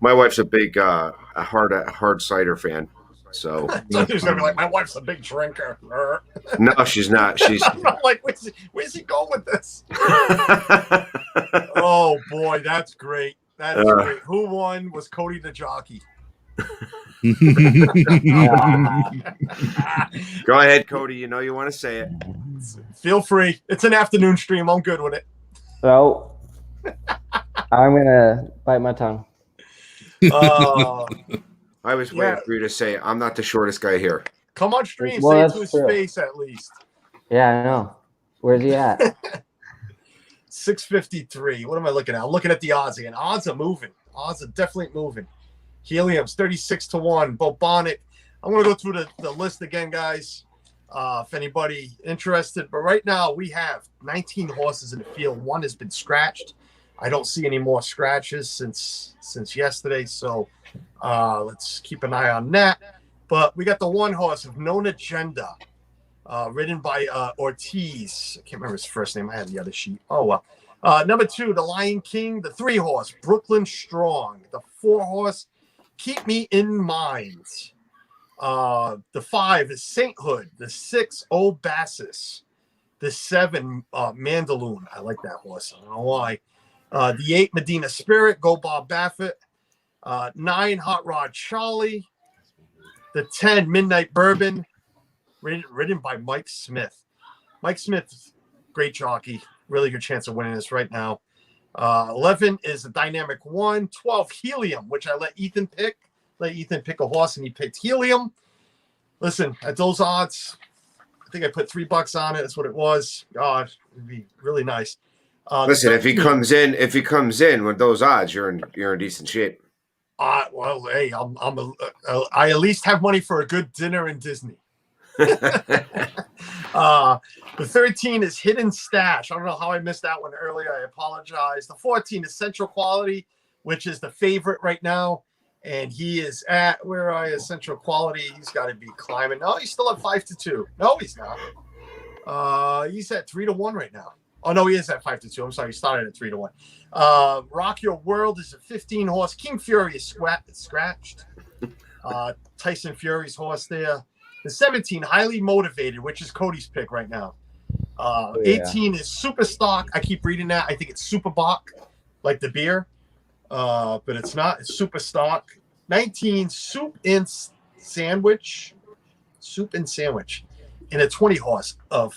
My wife's a big hard cider fan, so So he's gonna be like, my wife's a big drinker. no, she's not. She's I'm like, where's he going with this? Oh boy, that's great. That's great. Who won? Was Cody the jockey? Go ahead, Cody. You know you want to say it. Feel free. It's an afternoon stream. I'm good with it. So I'm gonna bite my tongue. I was waiting for you to say I'm not the shortest guy here. Come on stream. Well, say it that's to his true. face at least. Yeah, I know. Where's he at? 653. What am I looking at? I'm looking at the odds again. Odds are moving. Odds are definitely moving. Helium's 36-1. Bobonic. I'm going to go through the list again, guys, if anybody interested. But right now we have 19 horses in the field. One has been scratched. I don't see any more scratches since yesterday. So let's keep an eye on that. But we got the one horse of Known Agenda, ridden by Ortiz. I can't remember his first name. I have the other sheet. Oh, well. Number 2, the Lion King. The 3 horse, Brooklyn Strong. The 4 horse, Keep Me in Mind. The 5 is Sainthood. The 6, Old Bassus. The 7, Mandaloon. I like that horse. I don't know why. The 8, Medina Spirit. Go Bob Baffett. 9, Hot Rod Charlie. The 10, Midnight Bourbon. Ridden by Mike Smith. Mike Smith, great jockey. Really good chance of winning this right now. 11 is the Dynamic 1. 12, Helium, which I let Ethan pick. Let Ethan pick a horse, and he picked Helium. Listen, at those odds, I think I put $3 on it. That's what it was. God, it'd be really nice. Listen, if he comes in with those odds, you're in decent shape. Well, hey, I at least have money for a good dinner in Disney. The 13 is Hidden Stash. I don't know how I missed that one earlier. I apologize. The 14 is Central Quality, which is the favorite right now. And he is at, where are you, Central Quality? He's got to be climbing. No, he's still at 5-2. No, he's not. He's at 3-1 right now. Oh, no, he is at 5-2. I'm sorry. He started at 3-1. Rock Your World is a 15 horse. King Fury is scratched. Tyson Fury's horse there. The 17, Highly Motivated, which is Cody's pick right now. 18 is Super Stock. I keep reading that. I think it's Super Bock, like the beer. But it's not. It's Super Stock. 19, Soup and Sandwich. Soup and Sandwich. And a 20 horse of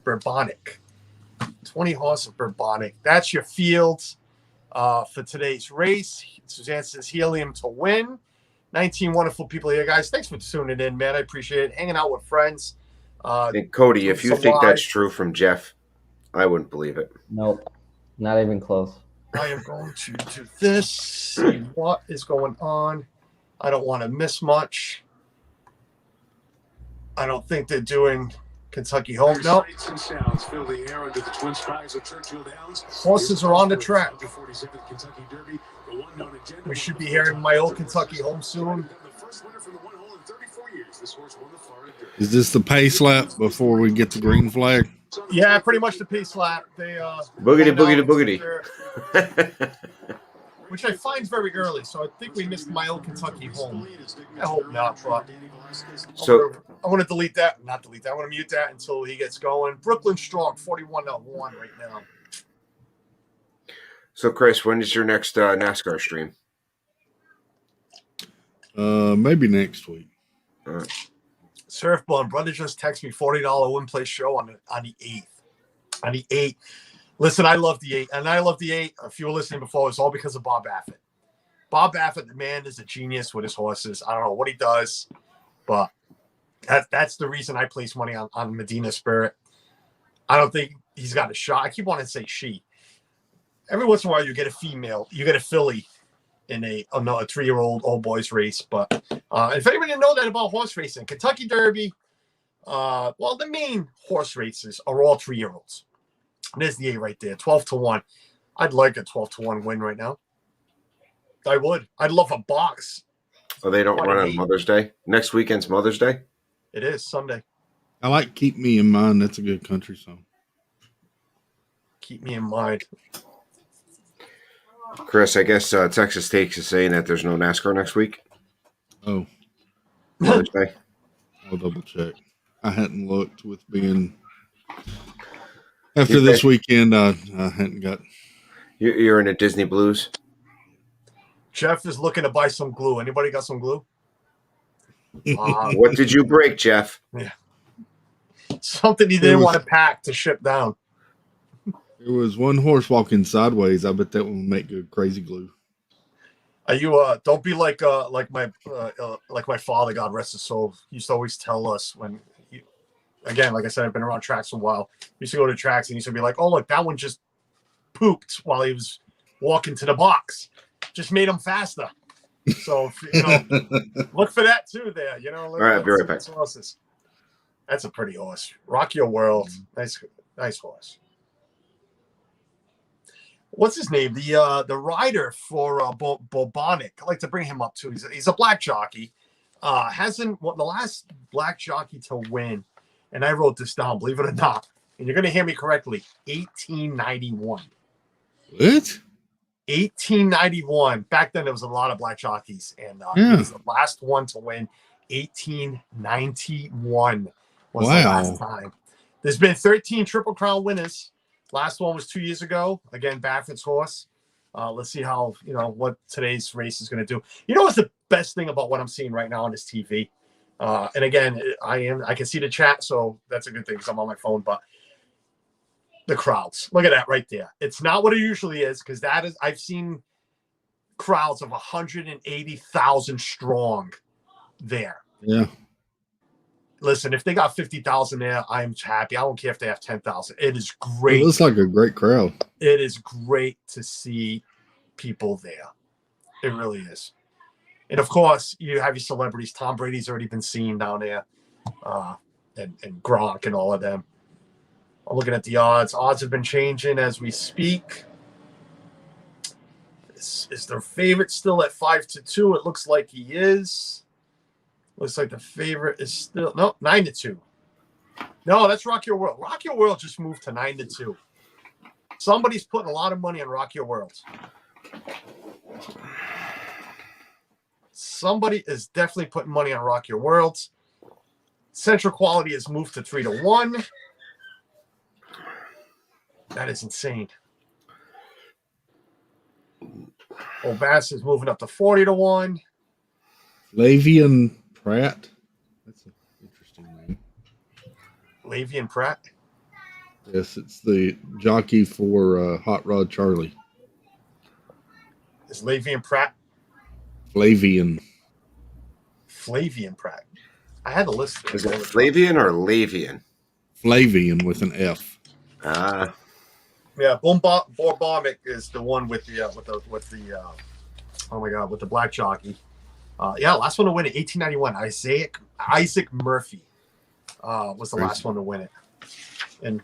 Bourbonic. 20 horse of Bourbonic. That's your fields for today's race. Suzanne says Helium to win. 19 wonderful people here, guys. Thanks for tuning in, man. I appreciate it. Hanging out with friends. And Cody, if you think that's true from Jeff, I wouldn't believe it. Nope. Not even close. I am going to do this, see what is going on. I don't want to miss much. I don't think they're doing Kentucky Home. No. Horses are on the track. We should be hearing my old Kentucky Home soon. Is this the pace lap before we get the green flag? Yeah, pretty much the pace lap. They boogity. Which I find very early, so I think we missed my old Kentucky Home. I hope not, but So I want to delete that. Not delete that. I want to mute that until he gets going. Brooklyn Strong, 41-1 right now. So Chris, when is your next NASCAR stream? Maybe next week. Surfball, brother just texted me $40 win play show on the 8th. On the 8th. Listen, I love the 8, and I love the 8. If you were listening before, it's all because of Bob Baffett. Bob Baffett, the man, is a genius with his horses. I don't know what he does, but that's the reason I place money on Medina Spirit. I don't think he's got a shot. I keep wanting to say she. Every once in a while, you get a female, you get a filly in a 3-year-old old boys race. But if anybody didn't know that about horse racing, Kentucky Derby, the main horse races are all 3-year-olds. There's the 8 right there, 12-1. I'd like a 12-1 win right now. I would. I'd love a box. Oh, they don't What run a on neat- Mother's Day. Next weekend's Mother's Day. It is Sunday. I like Keep Me in Mind. That's a good country song. Keep me in mind. Chris, I guess Texas Takes is saying that there's no NASCAR next week. Oh, Mother's Day. I'll double check. I hadn't looked with being after You this bet. weekend. I hadn't got. You're in a Disney Blues. Jeff is looking to buy some glue. Anybody got some glue? What did you break, Jeff? Something he didn't want to pack to ship down. There was one horse walking sideways. I bet that will make good crazy glue. Are you don't be like my father, God rest his soul. He used to always tell us when again, like I said, I've been around tracks a while. We used to go to tracks and he used to be like, oh look, that one just pooped while he was walking to the box. Just made him faster. So look for that too there. All right, I'll be right back. Horses. That's a pretty horse. Rock Your World. Nice horse. What's his name? The rider for Bobonic. I like to bring him up too. He's a black jockey. The last black jockey to win, and I wrote this down, believe it or not, and you're gonna hear me correctly, 1891. What? 1891. Back then there was a lot of black jockeys, and he was the last one to win. 1891 was the last time. There's been 13 Triple Crown winners. Last one was 2 years ago. Again, Baffert's horse. Let's see how what today's race is going to do. What's the best thing about what I'm seeing right now on this TV? And again, I can see the chat, so that's a good thing because I'm on my phone. But the crowds, look at that right there. It's not what it usually is because I've seen crowds of 180,000 strong there. Yeah. Listen, if they got 50,000 there, I'm happy. I don't care if they have 10,000. It is great. It looks like a great crowd. It is great to see people there. It really is. And of course, you have your celebrities. Tom Brady's already been seen down there, and Gronk and all of them. I'm looking at the odds. Odds have been changing as we speak. Is their favorite still at 5-2? It looks like he is. Looks like the favorite is still 9-2. No, that's Rock Your World. Rock Your World just moved to 9-2. Somebody's putting a lot of money on Rock Your World. Somebody is definitely putting money on Rock Your World. Central Quality has moved to 3-1. That is insane. Obass is moving up to 40-1. Lavian Pratt. That's an interesting name. Lavian Pratt. Yes, it's the jockey for Hot Rod Charlie. Is Lavian Pratt? Flavian. Flavian Pratt. I had a list. Is it Flavian or Lavian? Flavian with an F. Yeah, Bobonic is the one with the with the black jockey. Last one to win it, 1891. Isaac Murphy was the last one to win it. And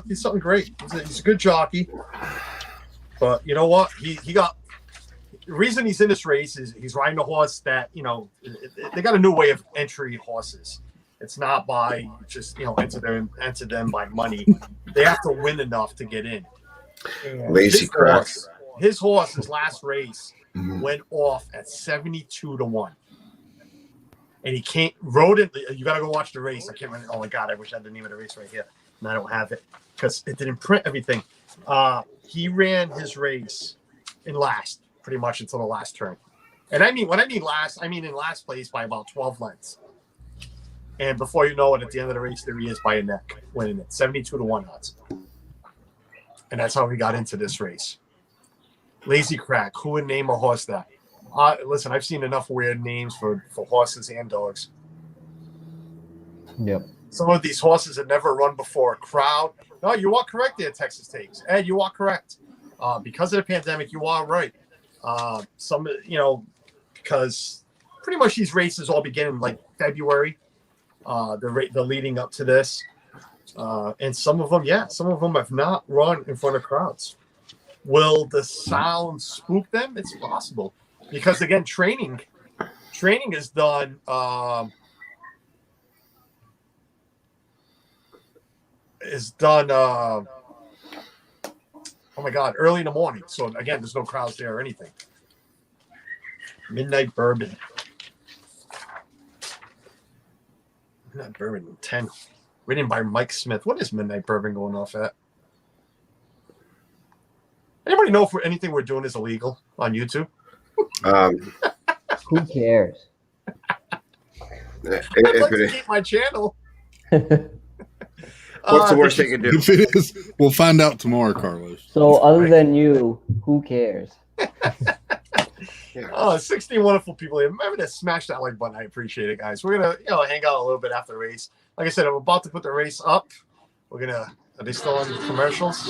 he's something great. He's a good jockey. But you know what? He got the reason he's in this race is he's riding a horse that they got a new way of entry horses. It's not by just enter them by money. They have to win enough to get in. And Lazy crap. His horse, his last race, went off at 72-1. And he rode it. You got to go watch the race. I can't remember. Oh my God, I wish I had the name of the race right here. And I don't have it because it didn't print everything. He ran his race in last, pretty much until the last turn. And when I mean last, I mean in last place by about 12 lengths. And before you know it, at the end of the race, there he is by a neck, winning it. 72-1 odds. And that's how he got into this race. Lazy Crack. Who would name a horse that? Listen, I've seen enough weird names for horses and dogs. Yep. Some of these horses have never run before a crowd. No, you are correct there, Texas Takes. Ed, you are correct. Because of the pandemic, you are right. Because pretty much these races all begin in like February. The leading up to this. And some of them have not run in front of crowds. Will the sound spook them? It's possible because again, training is done. Oh my God, early in the morning. So again, there's no crowds there or anything. Midnight Bourbon. Midnight Bourbon 10. Written by Mike Smith. What is Midnight Bourbon going off at? Anybody know if anything we're doing is illegal on YouTube? Who cares? I'd like to keep my channel. What's the worst they can do? If it is, we'll find out tomorrow, Carlos. So other than you, who cares? 60 wonderful people here. Remember to smash that like button. I appreciate it, guys. We're gonna hang out a little bit after the race. Like I said, I'm about to put the race up. Are they still on commercials?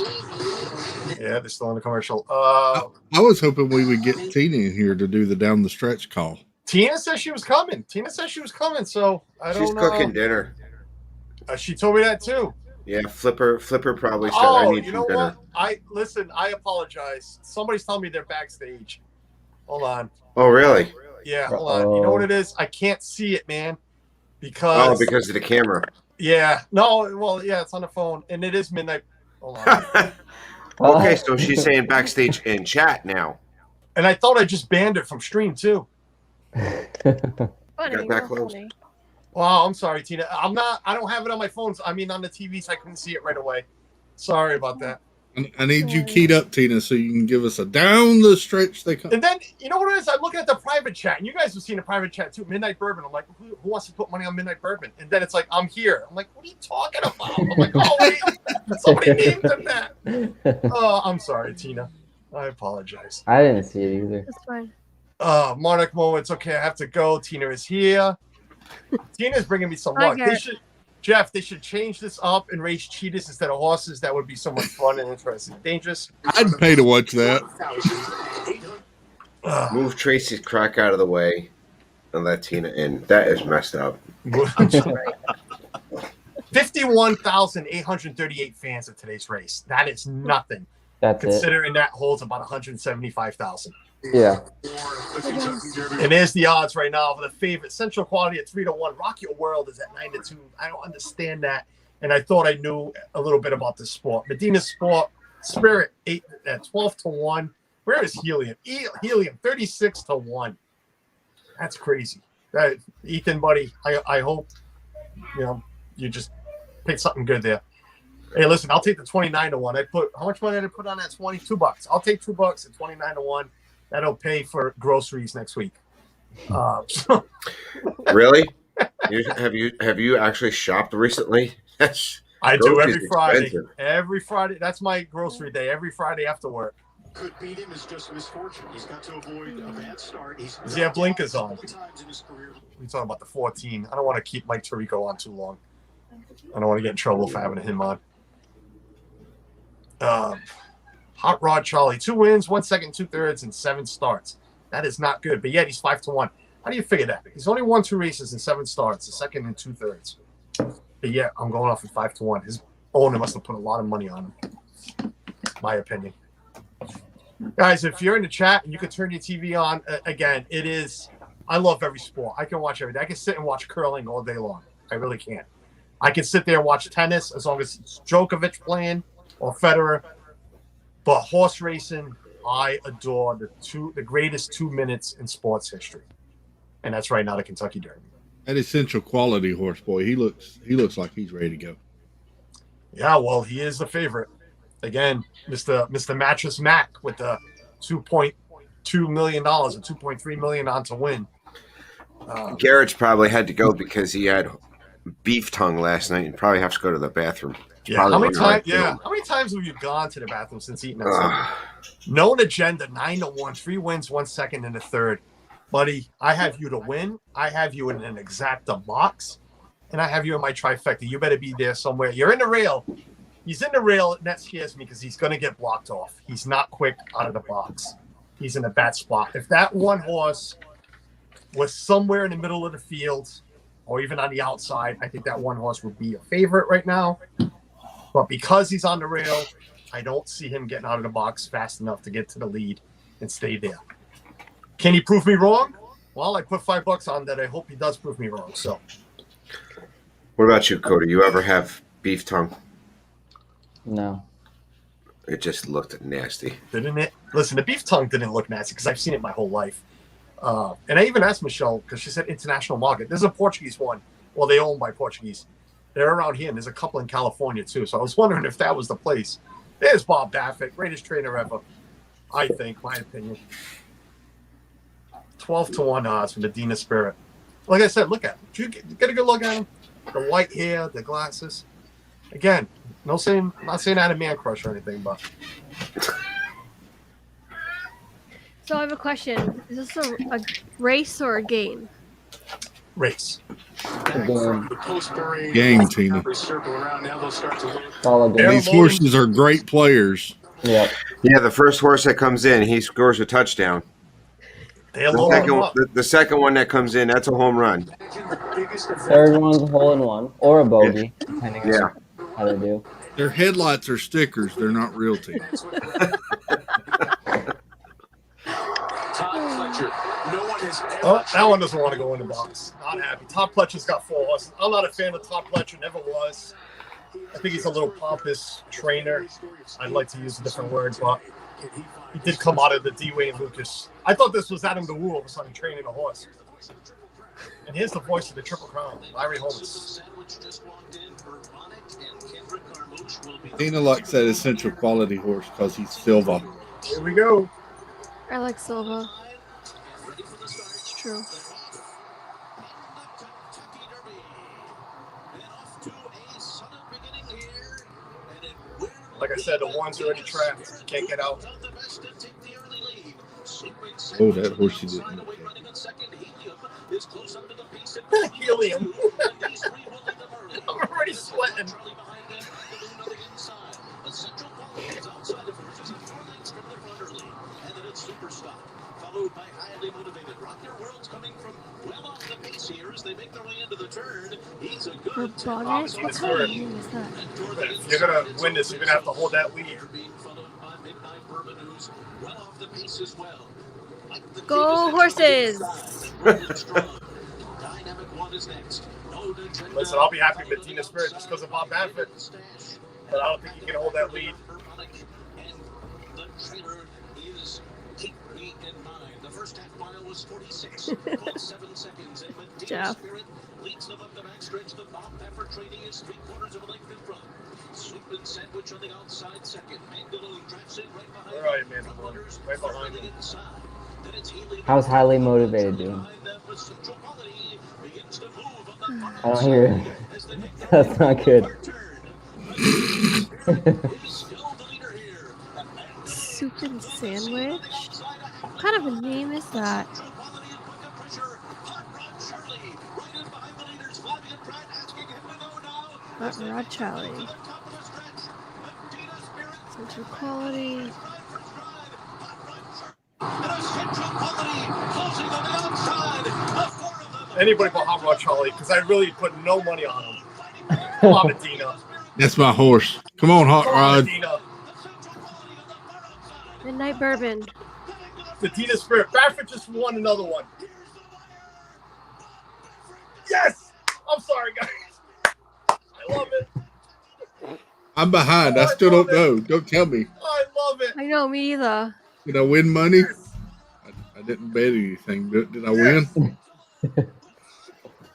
Yeah, they're still on the commercial. I was hoping we would get Tina in here to do the down the stretch call. Tina said she was coming. So I don't know. She's cooking dinner. She told me that too. Yeah, Flipper probably said I need you know dinner. what? I apologize. Somebody's telling me they're backstage. Hold on. Oh, really? Yeah, hold on. You know what it is? I can't see it, man. Because of the camera. Yeah. No, well, yeah, it's on the phone. And it is midnight. Hold on. Okay, so she's saying backstage in chat now. And I thought I just banned it from stream too. Got that close. Wow, I'm sorry, Tina. I don't have it on my phone. I mean on the TV, so I couldn't see it right away. Sorry about that. I need you keyed up, Tina, so you can give us a down the stretch they come. And then, you know what it is? I'm looking at the private chat, and you guys have seen the private chat too. Midnight Bourbon. I'm like, who wants to put money on Midnight Bourbon? And then it's like, I'm here. I'm like, what are you talking about? I'm like, oh, wait, somebody named him that. Oh, I'm sorry, Tina. I apologize. I didn't see it either. That's fine. Monarch moments. Okay, I have to go. Tina is here. Tina's bringing me some luck. They should change this up and race cheetahs instead of horses. That would be so much fun and interesting. Dangerous. I'd pay to watch that. Move Tracy's crack out of the way and let Tina in. That is messed up. 51,838 fans of today's race. That is nothing. That's considering that holds about 175,000. Yeah. And there's the odds right now for the favorite. Central Quality at 3-1. Rock Your World is at 9-2. I don't understand that. And I thought I knew a little bit about this sport. Medina Sport Spirit 8 at 12-1. Where is Helium? Helium 36-1. That's crazy. Ethan, buddy, I hope you just pick something good there. Hey, listen, I'll take the 29-1. How much money did I put on that? $2. I'll take $2 at 29-1. That'll pay for groceries next week. Really? Have you actually shopped recently? I do every Friday. Expensive. Every Friday. That's my grocery day. Every Friday after work. Could beat him is just misfortune. He's got to avoid a bad start. Does he have blinkers on? We're talking about the 14. I don't want to keep Mike Tirico on too long. I don't want to get in trouble for having him on. Hot Rod Charlie, 2 wins, 1 second, 2/3, and 7 starts. That is not good, but yet he's 5-1. How do you figure that? He's only won 2 races and 7 starts, a second and 2/3. But yeah, I'm going off at 5-1. His owner must have put a lot of money on him. My opinion. Guys, if you're in the chat and you can turn your TV on, again, it is. I love every sport. I can watch everything. I can sit and watch curling all day long. I really can. I can sit there and watch tennis as long as it's Djokovic playing or Federer. But horse racing, I adore the greatest 2 minutes in sports history, and that's right now the Kentucky Derby. That Essential Quality horse boy, he looks like he's ready to go. Yeah, well, he is the favorite. Again, Mr. Mattress Mac with the $2.2 million or $2.3 million on to win. Garrett's probably had to go because he had beef tongue last night and probably has to go to the bathroom. Yeah, how many times have you gone to the bathroom since eating that? Known agenda 9-1, 3 wins, 1 second, and a third. Buddy, I have you to win. I have you in an exacta box, and I have you in my trifecta. You better be there somewhere. You're in the rail. He's in the rail, and that scares me because he's going to get blocked off. He's not quick out of the box. He's in a bad spot. If that one horse was somewhere in the middle of the field or even on the outside, I think that one horse would be a favorite right now. But because he's on the rail, I don't see him getting out of the box fast enough to get to the lead and stay there. Can he prove me wrong? Well, I put $5 on that. I hope he does prove me wrong. So, What about you, Cody? You ever have beef tongue? No. It just looked nasty. didn't it? Listen, the beef tongue didn't look nasty because I've seen it my whole life. And I even asked Michelle because she said international market. There's a Portuguese one. Well, they own by Portuguese. They're around here, and there's a couple in California too. So I was wondering if that was the place. There's Bob Baffett, greatest trainer ever. I think, my opinion. 12-1 odds for Medina Spirit. Like I said, look at him. You get a good look at him. The white hair, the glasses. Again, not saying I had a man crush or anything, but So I have a question. Is this a race or a game? race. Game. Game, Tina. Circle around now. They'll start to look. Follow game. They're These loading. horses are great players. Yep. Yeah, the first horse that comes in, he scores a touchdown. They're The loading second, him up. the second one that comes in, that's a home run. Third one's a hole in one or a bogey, depending Yeah. on how they do. Their headlights are stickers. They're not real teams. Todd Fletcher. No one has ever. Oh, that one doesn't want to go in the box. Not happy. Todd Pletcher's got 4 horses. I'm not a fan of Todd Pletcher. Never was. I think he's a little pompous trainer. I'd like to use a different word, but he did come out of the D. Wayne Lucas. I thought this was Adam DeWoo all of a sudden training a horse. And here's the voice of the Triple Crown, Larry Holmes. Tina likes that essential quality horse because he's silver. Here we go. I like Silva. It's true. Like I said, the one's already trapped. Can't get out. Oh, that horse he didn't look at. Helium. I'm already sweating. Followed by highly motivated Rocker World's coming from well off the pace here as they make their way into the turn. He's a good Bonnet? What kind of name is that? If you're going to win this, you're going to have to hold that lead. being followed by Midnight Bourbon, who's well off the pace as well. Like the Go horses! Dynamic One is next. No agenda. Listen, I'll be happy with Medina Spirit just because of Bob Baffett. But I don't think he can hold that lead. And the trailer is keep me in mind. The first half mile was 46. 7 seconds. And Medina Jeff. Spirit leads them up the backstretch. The Bob Baffert trading is 3/4 of a length in front. Sweep and sandwich on the outside second. Mangolo drafts in right behind. Where are you, man? Right behind him. How's highly motivated doing? I don't hear it. That's not good. Soup and sandwich? What kind of a name is that? Not Rod Charlie. Central quality. Anybody but Hot Rod Charlie, because I really put no money on him. Come on, Medina. That's my horse. Come on, Hot Come on, Rod. Medina. Midnight Bourbon. Medina Spirit. Baffert just won another one. Yes! I'm sorry, guys. I love it. I'm behind. I still don't know. Don't tell me. I love it. I know, me either. Did I win money? Yes. I didn't bet anything. Did I win?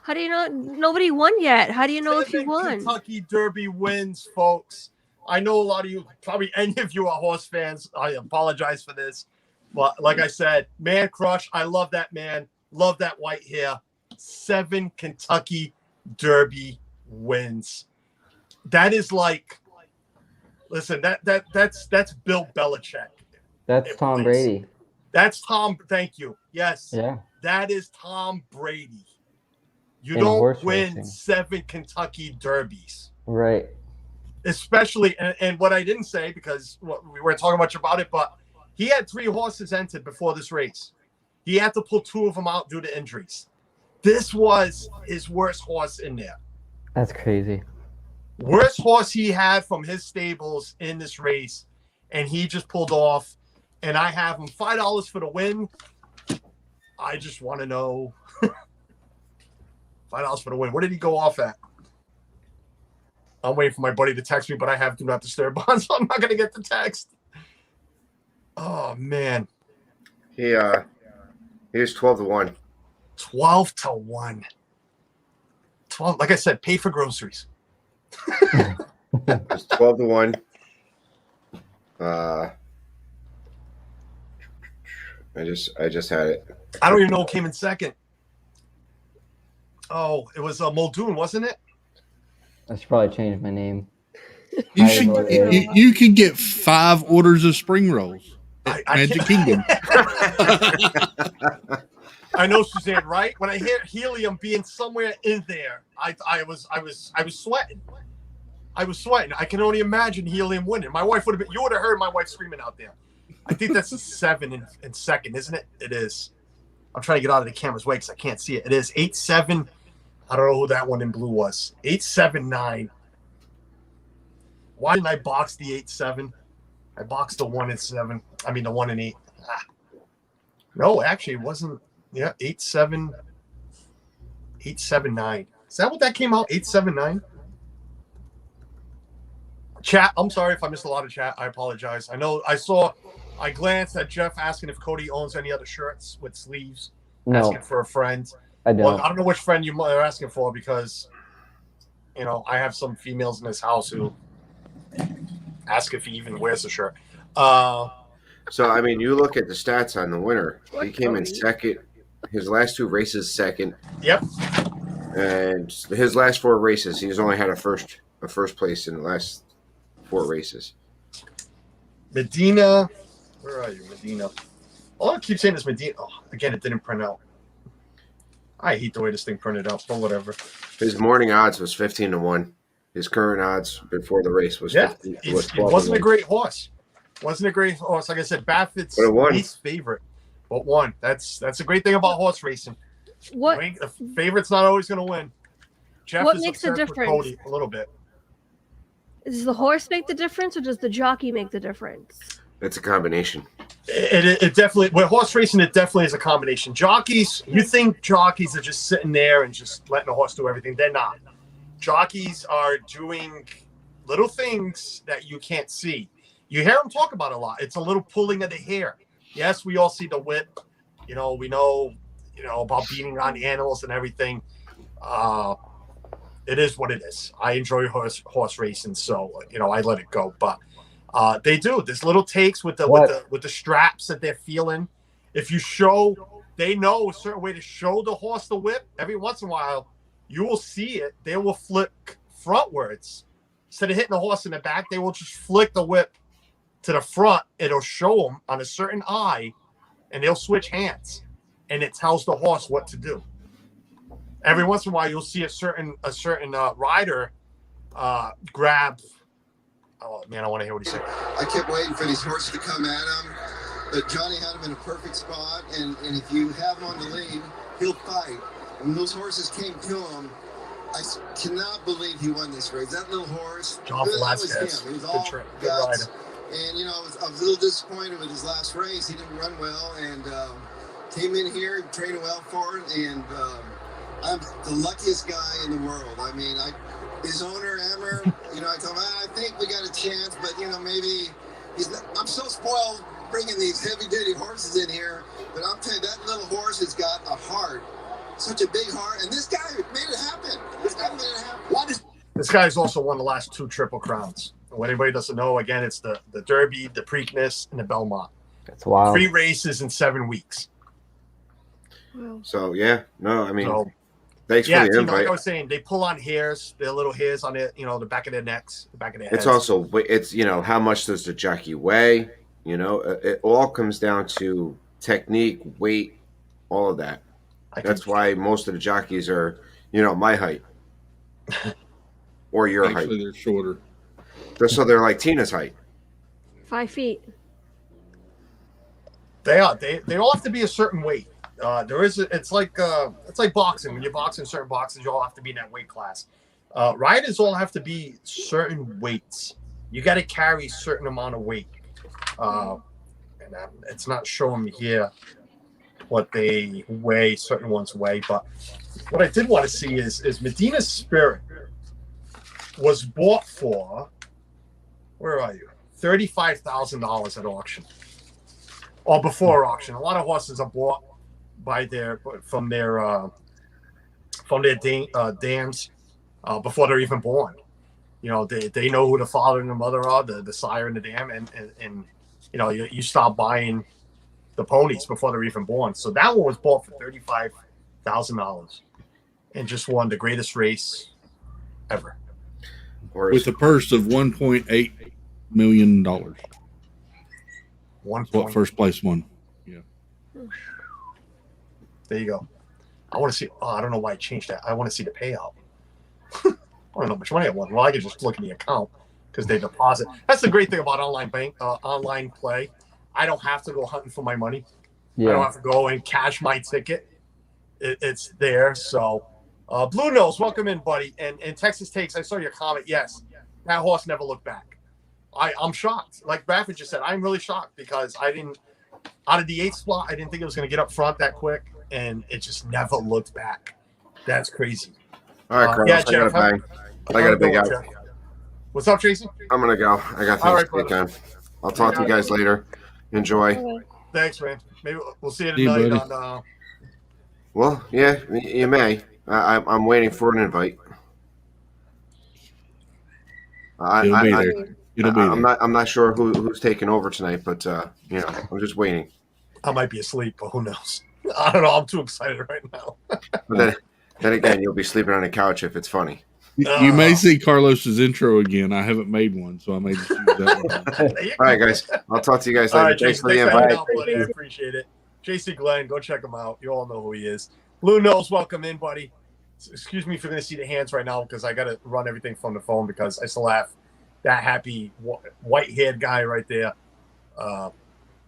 How do you know? Nobody won yet. How do you know if you 7 won? Kentucky Derby wins, folks. I know a lot of you, probably any of you are horse fans. I apologize for this. But like I said, man crush. I love that man. Love that white hair. 7 Kentucky Derby wins. That is like, listen, that's Bill Belichick. That's Tom Brady. That's Tom. Thank you. Yes. Yeah. That is Tom Brady. You In don't horse win racing. 7 Kentucky Derbies. Right. Especially, and what I didn't say, because we weren't talking much about it, but he had 3 horses entered before this race. He had to pull 2 of them out due to injuries. This was his worst horse in there. That's crazy. Worst horse he had from his stables in this race, and he just pulled off. And I have him $5 for the win. I just want to know $5 for the win. What did he go off at? I'm waiting for my buddy to text me, but I have do not disturb on, so I'm not going to get the text. Oh man, He was 12-1. 12-1. 12. Like I said, pay for groceries. It's 12-1. I just had it. I don't even know who came in second. Oh, it was Muldoon, wasn't it? I should probably change my name. You can get 5 orders of spring rolls at Magic Kingdom. I know, Suzanne, right? When I hear helium being somewhere in there, I was sweating. I was sweating. I can only imagine helium winning. My wife would have been. You would have heard my wife screaming out there. I think that's a 7 in second, isn't it? It is. I'm trying to get out of the camera's way because I can't see it. It is 8-7. I don't know who that one in blue was. 8-7-9. Why didn't I box the 8-7? I boxed the 1 and 7. I mean the 1 and 8. No, actually, it wasn't. Yeah, 8-7. 8-7-9. Is that what that came out? 8-7-9. Chat. I'm sorry if I missed a lot of chat. I apologize. I glanced at Jeff asking if Cody owns any other shirts with sleeves. No, Asking for a friend. I don't. Well, I don't know which friend you are asking for because, I have some females in this house who ask if he even wears a shirt. So, I mean, you look at the stats on the winner. He came in Cody? second. His last 2 races, second. Yep. And his last 4 races, he's only had a first place in the last 4 races. Medina. Where are you, Medina? All I keep saying is Medina. Oh, again, it didn't print out. I hate the way this thing printed out, but whatever. His morning odds was 15-1. His current odds before the race was Yeah, 15, it was wasn't a 12-1. great horse. Wasn't a great horse. Like I said, Baffitt's But it won. least favorite, but won. That's a great thing about horse racing. What The favorite's not always going to win. Jeff What is makes the upset with difference? Cody a little bit. does the horse make the difference, or does the jockey make the difference? It's a combination. It definitely, with horse racing, it definitely is a combination. Jockeys, you think jockeys are just sitting there and just letting the horse do everything. They're not. Jockeys are doing little things that you can't see. You hear them talk about it a lot. It's a little pulling of the hair. Yes, we all see the whip. We know, about beating on animals and everything. It is what it is. I enjoy horse racing, so I let it go. But they do. There's little takes with the straps that they're feeling. If you show, they know a certain way to show the horse the whip. Every once in a while, you will see it. They will flick frontwards instead of hitting the horse in the back. They will just flick the whip to the front. It'll show them on a certain eye, and they'll switch hands, and it tells the horse what to do. Every once in a while, you'll see a certain rider grab. Oh man, I want to hear what he said. I kept waiting for these horses to come at him, but Johnny had him in a perfect spot, and if you have him on the lead, he'll fight. And when those horses came to him, I cannot believe he won this race. That little horse, John that was Velasquez. him. It was Good all rider. guts. And I was a little disappointed with his last race. He didn't run well, and came in here training well for it, and I'm the luckiest guy in the world. I mean, his owner, Emmer, I told him, I think we got a chance, but, maybe I'm so spoiled bringing these heavy-duty horses in here, but I'm telling you, that little horse has got a heart, such a big heart, and this guy made it happen. This guy's also won the last 2 Triple Crowns. What anybody doesn't know, again, it's the Derby, the Preakness, and the Belmont. That's wild. 3 races in 7 weeks. Wow. So, yeah. No, I mean, So, thanks yeah, for the invite. like I was saying, they pull on hairs, their little hairs on it, the back of their necks, the back of their heads. It's also, how much does the jockey weigh? It all comes down to technique, weight, all of that. That's why most of the jockeys are, my height. Or your height. Actually, they're shorter. So they're like Tina's height. 5 feet. They are. They all have to be a certain weight. It's like boxing. When you're boxing certain boxes, you all have to be in that weight class. Riders all have to be certain weights. You got to carry a certain amount of weight. It's not showing me here what they weigh, certain ones weigh. But what I did want to see is Medina Spirit was bought for, where are you? $35,000 at auction. Or before auction. A lot of horses are bought from their dams before they're even born. You know, they know who the father and the mother are, the sire and the dam, and you know, you stop buying the ponies before they're even born. So that one was bought for $35,000 and just won the greatest race ever. With a purse of $1.8 million. What first place won. Yeah. There you go. I want to see. Oh, I don't know why I changed that. I want to see the payout. I don't know how much money I won. Well, I can just look in the account because they deposit. That's the great thing about online play. I don't have to go hunting for my money. Yeah. I don't have to go and cash my ticket. It's there. So, Blue Nose, welcome in, buddy. And Texas Takes, I saw your comment. Yes, that horse never looked back. I'm shocked. Like Bradford just said, I'm really shocked because out of the 8th spot, I didn't think it was going to get up front that quick, and it just never looked back. That's crazy. All right, Carlos, yeah, Jeff, I got a big out. What's up, Tracy? I'm going to go. I got things to get done. I'll talk to you guys later. Enjoy. Thanks, man. Maybe we'll see you tonight on. Well, yeah, you may. I'm waiting for an invite. It'll be there. I'm not sure who's taking over tonight, but you know, I'm just waiting. I might be asleep, but who knows? I don't know. I'm too excited right now. But then again, you'll be sleeping on the couch if it's funny. You may see Carlos's intro again. I haven't made one, so I may just use that one. All right, guys. I'll talk to you guys later. All right, Thanks Jason, for the invite. I appreciate it. JC Glenn, go check him out. You all know who he is. Blue Nose, welcome in, buddy. Excuse me if you're going to see the hands right now because I got to run everything from the phone because I still have that happy white-haired guy right there.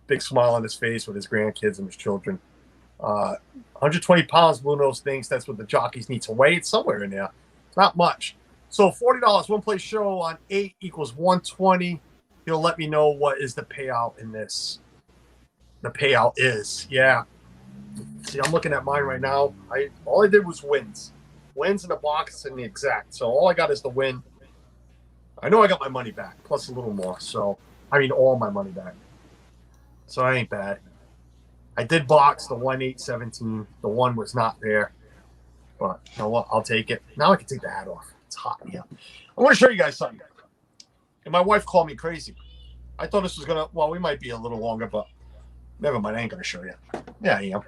Big smile on his face with his grandkids and his children. 120 pounds, Blue Nose thinks that's what the jockeys need to weigh. It's somewhere in there. It's not much. So $40, one place show on 8 equals 120. He'll let me know what is the payout in this. The payout is, yeah. See, I'm looking at mine right now. All I did was wins. Wins in the box and the exact. So all I got is the win. I know I got my money back, plus a little more. So, I mean, all my money back. So that ain't bad. I did box the 1-8-17. The one was not there. But you know what? I'll take it. Now I can take the hat off. It's hot in here. I want to show you guys something. And my wife called me crazy. I thought this was going to, well, we might be a little longer, but never mind. I ain't going to show you. Yeah, I am.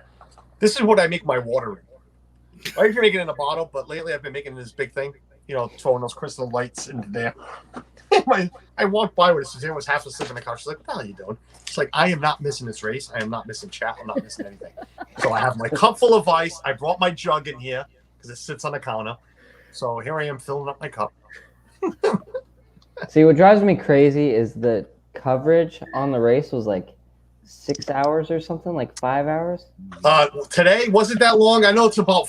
This is what I make my water in. I usually make it in a bottle, but lately I've been making this big thing. You know, throwing those crystal lights into there. I walked by with Suzanne was half asleep on the couch. She's like, what the hell are you doing? It's like, I am not missing this race. I am not missing chat. I'm not missing anything. So I have my cup full of ice. I brought my jug in here because it sits on the counter. So here I am filling up my cup. See, what drives me crazy is the coverage on the race was like 6 hours or something, like 5 hours. Today wasn't that long. I know it's about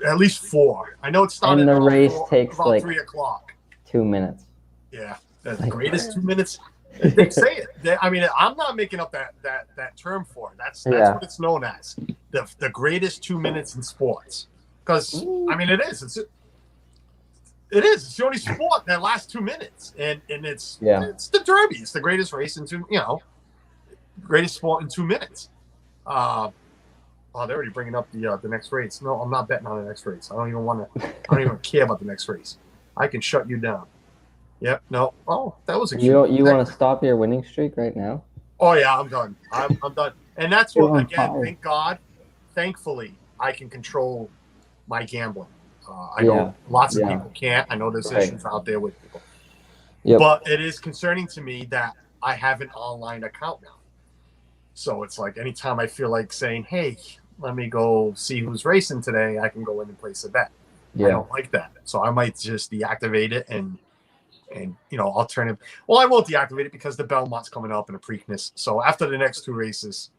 at least 4. I know it started. And the race takes about like 3 o'clock. 2 minutes. Yeah, the greatest 2 minutes. They say it. I mean, I'm not making up that term for it. That's what it's known as. The greatest 2 minutes in sports. Because I mean, it is. It is. It's the only sport that lasts 2 minutes, and it's the Derby. It's the greatest race in greatest sport in 2 minutes. Oh, they're already bringing up the next race. No, I'm not betting on the next race. I don't even care about the next race. I can shut you down. Yep. No. Oh, that was a you want to stop your winning streak right now? Oh yeah, I'm done. I'm done. And that's what again. Thank God. Thankfully, I can control my gambling. I know lots of people can't. I know there's issues out there with people. Yep. But it is concerning to me that I have an online account now. So it's like anytime I feel like saying, hey, let me go see who's racing today, I can go in and place a bet. Yeah. I don't like that. So I might just deactivate it and alternative. Well, I won't deactivate it because the Belmont's coming up in a Preakness. So after the next 2 races,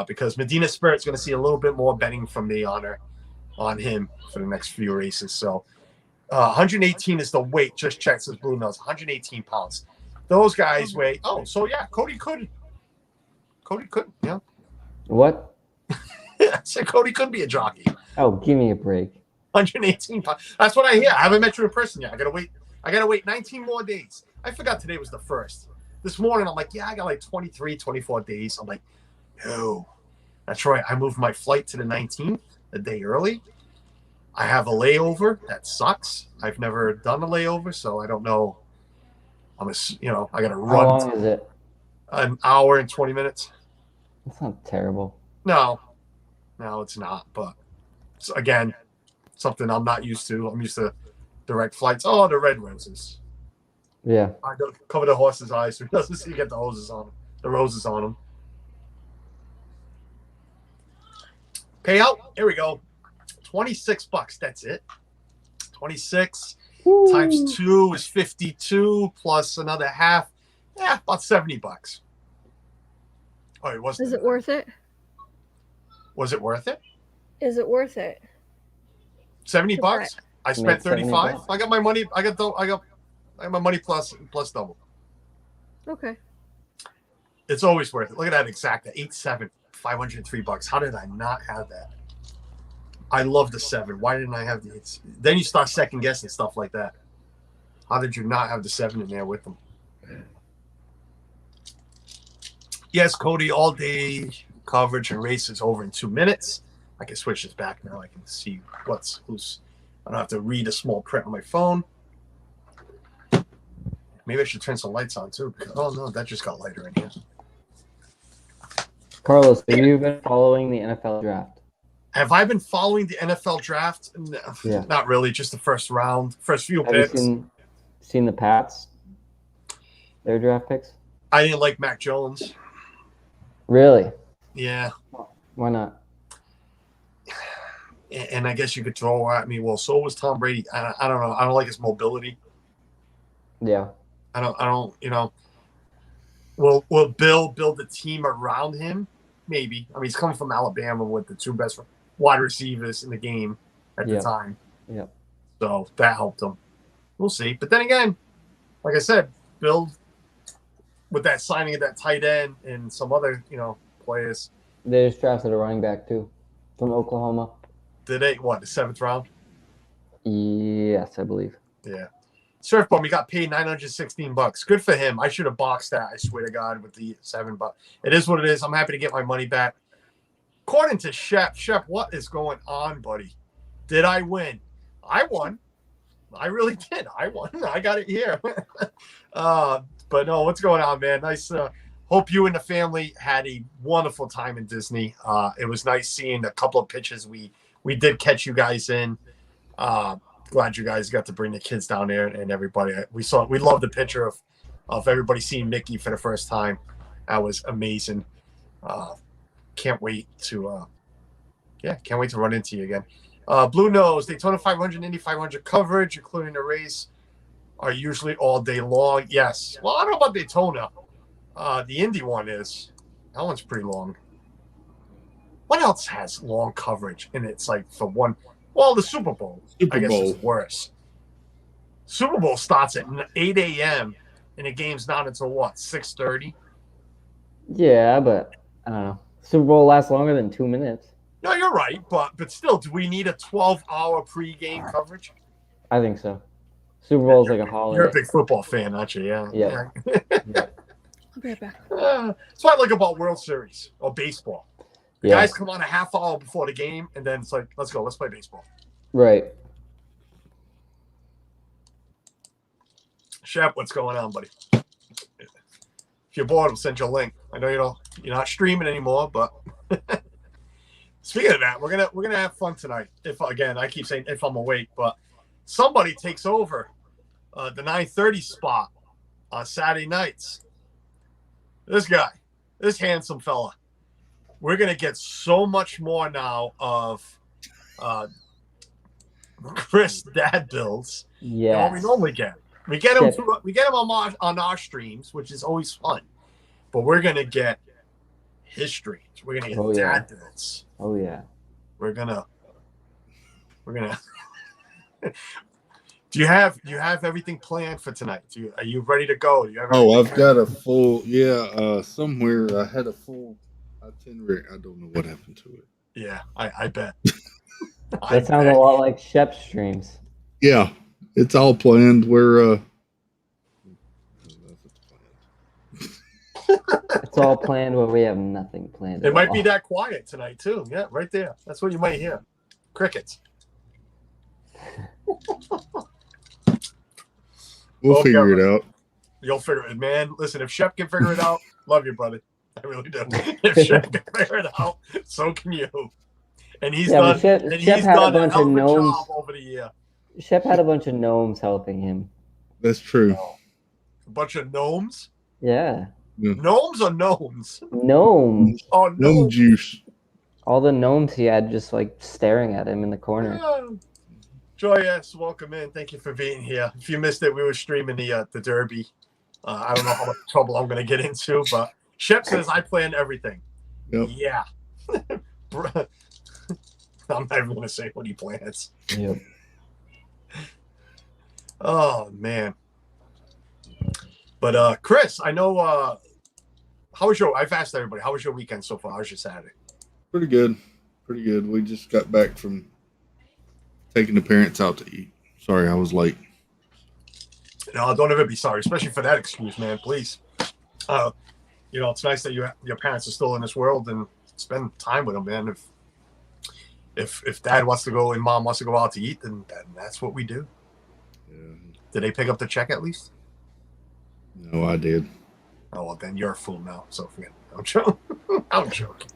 because Medina Spirit's going to see a little bit more betting from me on him for the next few races. So 118 is the weight. Just check, says Blue Nose. 118 pounds. Those guys weigh. Oh, so yeah, Cody could. Yeah. What? I said Cody could be a jockey. Oh, give me a break. 118 pounds. That's what I hear. I haven't met you in person yet. I gotta wait 19 more days. I forgot today was the 1st. This morning I'm like, yeah, I got like 23, 24 days. I'm like, no. That's right. I moved my flight to the 19th, a day early. I have a layover. That sucks. I've never done a layover, so I don't know. I gotta How run long is it? an hour and 20 minutes. That's not terrible. No, it's not. But again, something I'm not used to. I'm used to direct flights. Oh, the red roses. Yeah. I don't cover the horse's eyes so he doesn't see you get the roses on him. Payout. Here we go. $26. That's it. 26 times 2 is 52 plus another half. Yeah, about $70. Oh, it wasn't. Is it worth it? Was it worth it? Is it worth it? $70. I spent Make $70. 35. I got my money. I got my money plus double. Okay. It's always worth it. Look at that exact 8-7, $503. How did I not have that? I love the 7. Why didn't I have the 8? Then you start second guessing stuff like that. How did you not have the 7 in there with them? Yes, Cody, all day coverage and races over in 2 minutes. I can switch this back now. I can see who's. I don't have to read a small print on my phone. Maybe I should turn some lights on too. Oh no, that just got lighter in here. Carlos, have you been following the NFL draft? Have I been following the NFL draft? No, Yeah. Not really. Just the first round, first few Have picks. you seen the Pats? Their draft picks? I didn't like Mac Jones. Really? Yeah. Why not? And I guess you could throw at me. Well, so was Tom Brady. I don't know. I don't like his mobility. Yeah. I don't. Will Bill build a team around him? Maybe. I mean, he's coming from Alabama with the 2 best wide receivers in the game at the time. Yeah. So that helped him. We'll see. But then again, like I said, Bill, with that signing of that tight end and some other, players. They just drafted a running back too, from Oklahoma. Did they, the 7th round? Yes, I believe. Yeah. Surfbomb, he got paid $916. Good for him. I should have boxed that, I swear to God, with the $7. It is what it is. I'm happy to get my money back. According to Shep, what is going on, buddy? Did I win? I won. I really did. I won. I got it here. But no, what's going on, man? Nice. Hope you and the family had a wonderful time in Disney. It was nice seeing a couple of pitches we did catch you guys in. Glad you guys got to bring the kids down there and everybody. We loved the picture of everybody seeing Mickey for the first time. That was amazing. Can't wait to run into you again. Blue Nose, Daytona 500, Indy 500 coverage, including the race, are usually all day long. Yes. Well, I don't know about Daytona. The Indy one is. That one's pretty long. What else has long coverage? And it's like for one. Well, the Super Bowl. I guess is worse. Super Bowl starts at 8 a.m. and the game's not until what, 6:30? Yeah, but I don't know. Super Bowl lasts longer than 2 minutes. No, you're right, but still, do we need a 12-hour pregame coverage? I think so. Super Bowl is like a holiday. You're a big football fan, aren't you? Yeah. Yeah. I'll be right back. That's what I like about World Series or baseball. The guys come on a half hour before the game, and then it's like, let's go, let's play baseball. Right. Shep, what's going on, buddy? If you're bored, we'll send you a link. I know you're not streaming anymore, but speaking of that, we're gonna have fun tonight. If again, I keep saying if I'm awake, but somebody takes over the 9:30 spot on Saturday nights. This guy, this handsome fella. We're gonna get so much more now of Chris dad builds than what we normally get. We get him on our streams, which is always fun. But we're gonna get his streams. We're gonna get dad builds. Oh yeah. We're gonna Do you have everything planned for tonight? Are you ready to go? Do you have Oh, everything I've got a full somewhere I had a full itinerary. I don't know what happened to it. Yeah, I bet. That sounds a lot like Shep's streams. Yeah, it's all planned. We're It's all planned where we have nothing planned. It at might all. be that quiet tonight too. Yeah, right there. That's what you might hear. Crickets. we'll Okay. figure it out. You'll figure it, man. Listen, if Shep can figure it out, love you, brother. I really do. If Shep can figure it out, so can you. And he's Yeah, done. but And Shep he's had a done a bunch hell of of a gnomes. job over the year. Shep had a bunch of gnomes helping him. That's true. A bunch of gnomes. Yeah, Gnomes or gnomes? gnomes. Oh, Gnome gnomes. juice. All the gnomes he had just like staring at him in the corner. Yeah. Joy S, welcome in. Thank you for being here. If you missed it, we were streaming the Derby. I don't know how much trouble I'm going to get into, but Shep says I plan everything. Yep. Yeah. I'm not even going to say what he plans. Yep. Oh, man. But Chris, I know. I've asked everybody, how was your weekend so far? How was your Saturday? Pretty good. Pretty good. We just got back from taking the parents out to eat. Sorry, I was late. No, don't ever be sorry, especially for that excuse, man. Please. It's nice that your parents are still in this world and spend time with them, man. If dad wants to go and mom wants to go out to eat, then that's what we do. Yeah. Did they pick up the check at least? No, I did. Oh, well, then you're a fool now. So forget it. I'm joking. I'm joking.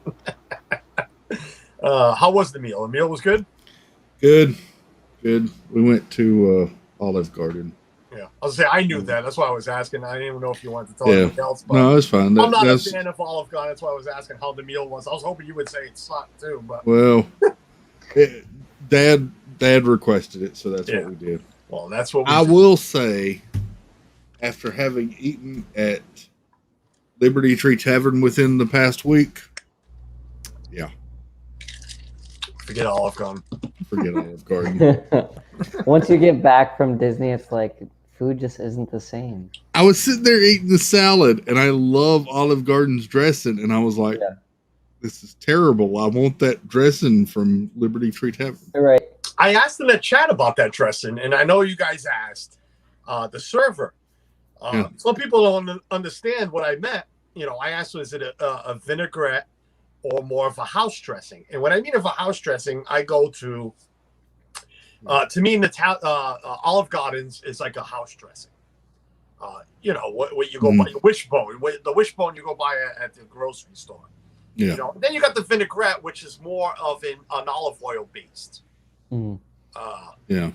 How was the meal? The meal was good? Good. Good. We went to Olive Garden. Yeah. I was going to say, I knew that. That's why I was asking. I didn't even know if you wanted to tell Yeah. anything else. But No, it's fine. I'm not a That's fan of Olive Garden. That's why I was asking how the meal was. I was hoping you would say it sucked too. But well, Dad requested it, so that's Yeah. what we did. well, that's what we I do. will say, after having eaten at Liberty Tree Tavern within the past week, Forget Olive Garden. forget Olive Garden. Once you get back from Disney, it's like food just isn't the same. I was sitting there eating the salad, and I love Olive Garden's dressing, and I was like, Yeah. this is terrible. I want that dressing from Liberty Tree Tavern. Right. I asked in the chat about that dressing, and I know you guys asked the server. Yeah. Some people don't understand what I meant. I asked, was it a vinaigrette or more of a house dressing? And when I mean of a house dressing, I go to me, Olive Gardens is like a house dressing. What you go buy, wishbone. The wishbone you go buy at the grocery store. Yeah. Then you got the vinaigrette, which is more of an olive oil based. Mm. Yeah.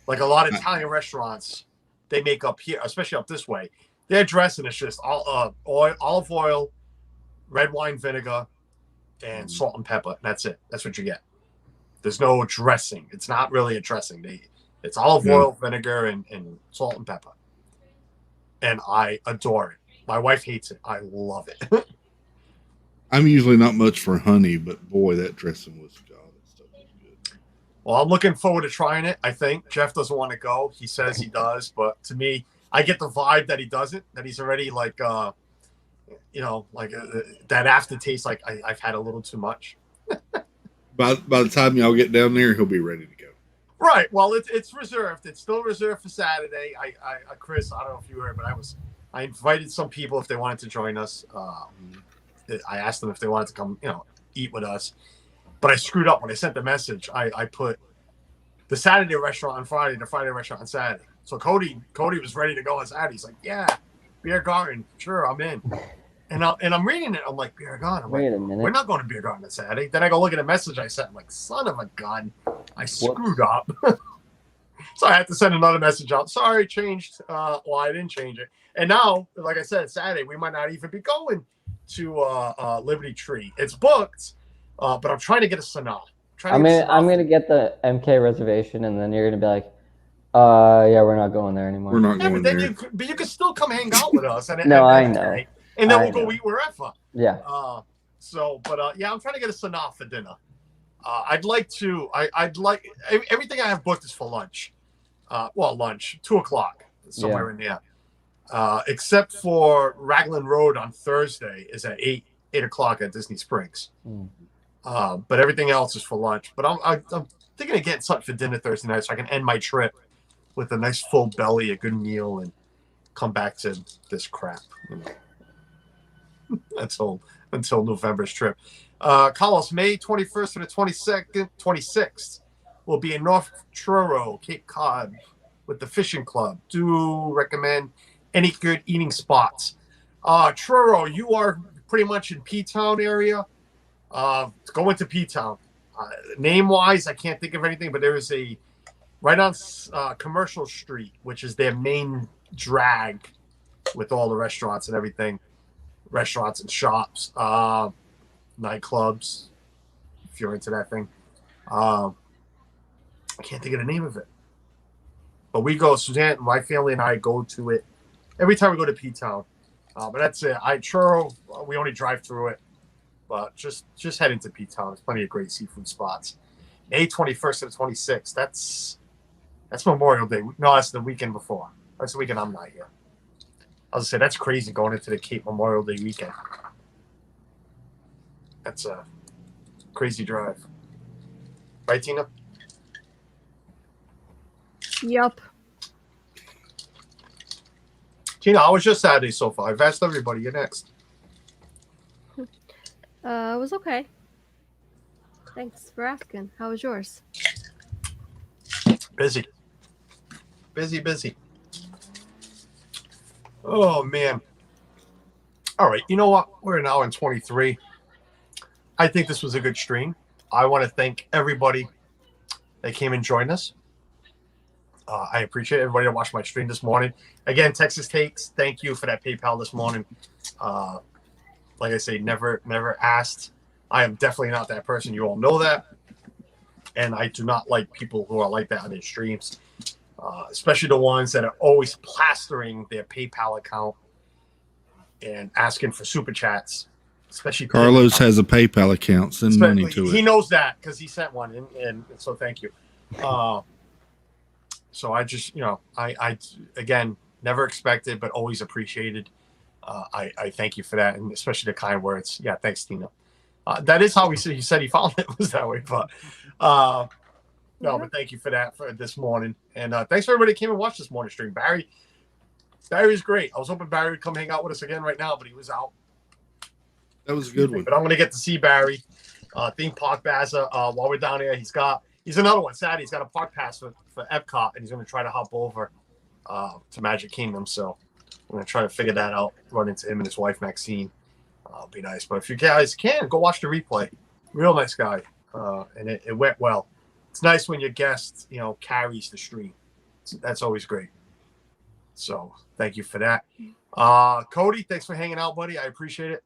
Like a lot of Italian restaurants, they make up here, especially up this way. Their dressing is just olive oil, red wine vinegar, and salt and pepper. That's it. That's what you get. There's no dressing. It's not really a dressing. It's olive oil, vinegar, and salt and pepper. And I adore it. My wife hates it. I love it. I'm usually not much for honey, but boy, that dressing was God. That stuff was good. Well, I'm looking forward to trying it. I think Jeff doesn't want to go. He says he does, but to me, I get the vibe that he doesn't. That he's already like, that aftertaste. Like I've had a little too much. By the time y'all get down there, he'll be ready to go. Right. Well, it's reserved. It's still reserved for Saturday. Chris, I don't know if you heard, but I invited some people if they wanted to join us. I asked them if they wanted to come, eat with us. But I screwed up when I sent the message. I put the Saturday restaurant on Friday, the Friday restaurant on Saturday. So Cody was ready to go on Saturday. He's like, "Yeah, Beer Garden, sure, I'm in." And I'm reading it. I'm like, "Beer Garden." Wait a minute. We're not going to Beer Garden on Saturday. Then I go look at a message I sent. I'm like, son of a gun, I screwed up. So I had to send another message out. Sorry, changed. I didn't change it. And now, like I said, Saturday we might not even be going to Liberty Tree. It's booked, but I'm trying to get a Sanaa. I'm gonna get the MK reservation, and then you're gonna be like, yeah, we're not going there anymore. We're not Yeah, going but then there. you can still come hang out with us. And, No, I and, know. And then I we'll go know. eat wherever. Yeah. I'm trying to get a Sanaa for dinner. I'd like everything I have booked is for lunch. well, lunch, 2:00, somewhere Yeah. in there. Except for Raglan Road on Thursday is at 8 o'clock at Disney Springs. Mm. But everything else is for lunch. But I'm thinking of getting something for dinner Thursday night so I can end my trip with a nice full belly, a good meal, and come back to this crap. Until November's trip. Carlos, May 21st to the 26th will be in North Truro, Cape Cod, with the fishing club. Do recommend any good eating spots. Truro, you are pretty much in P-Town area. Go into P-Town. Name-wise, I can't think of anything, but there is a right on Commercial Street, which is their main drag with all the restaurants and everything. Restaurants and shops, nightclubs, if you're into that thing. I can't think of the name of it. But we go, Suzanne, my family and I go to it every time we go to P-Town. But that's it. Truro, we only drive through it. But just head into P-Town. There's plenty of great seafood spots. May 21st to the 26th. That's Memorial Day. No, that's the weekend before. That's the weekend I'm not here. I was going to say, that's crazy going into the Cape Memorial Day weekend. That's a crazy drive. Right, Tina? Yup. Tina, how was your Saturday so far? I've asked everybody. You're next. It was okay. Thanks for asking. How was yours? Busy. Busy. Oh, man. All right. You know what? We're an hour and 23. I think this was a good stream. I want to thank everybody that came and joined us. I appreciate everybody that watched my stream this morning. Again, Texas Takes, thank you for that PayPal this morning. Like I say, never asked. I am definitely not that person. You all know that. And I do not like people who are like that on their streams. Especially the ones that are always plastering their PayPal account and asking for super chats. Especially Carlos has a PayPal account. Send money to He it. knows that because he sent one, and so thank you. So I just, I again never expected, but always appreciated. I thank you for that, and especially the kind words. Yeah, thanks, Tina. That is how he said he found it was that way, but. No, but thank you for that for this morning. And thanks for everybody that came and watched this morning stream. Barry's great. I was hoping Barry would come hang out with us again right now, but he was out. That was a good one. But I'm going to get to see Barry. Theme Park Baza, while we're down there, he's another one. Saturday, he's got a park pass for Epcot, and he's going to try to hop over to Magic Kingdom. So I'm going to try to figure that out, run into him and his wife, Maxine. Be nice. But if you guys can, go watch the replay. Real nice guy. And it went well. It's nice when your guest, carries the stream. That's always great. So thank you for that. Cody, thanks for hanging out, buddy. I appreciate it.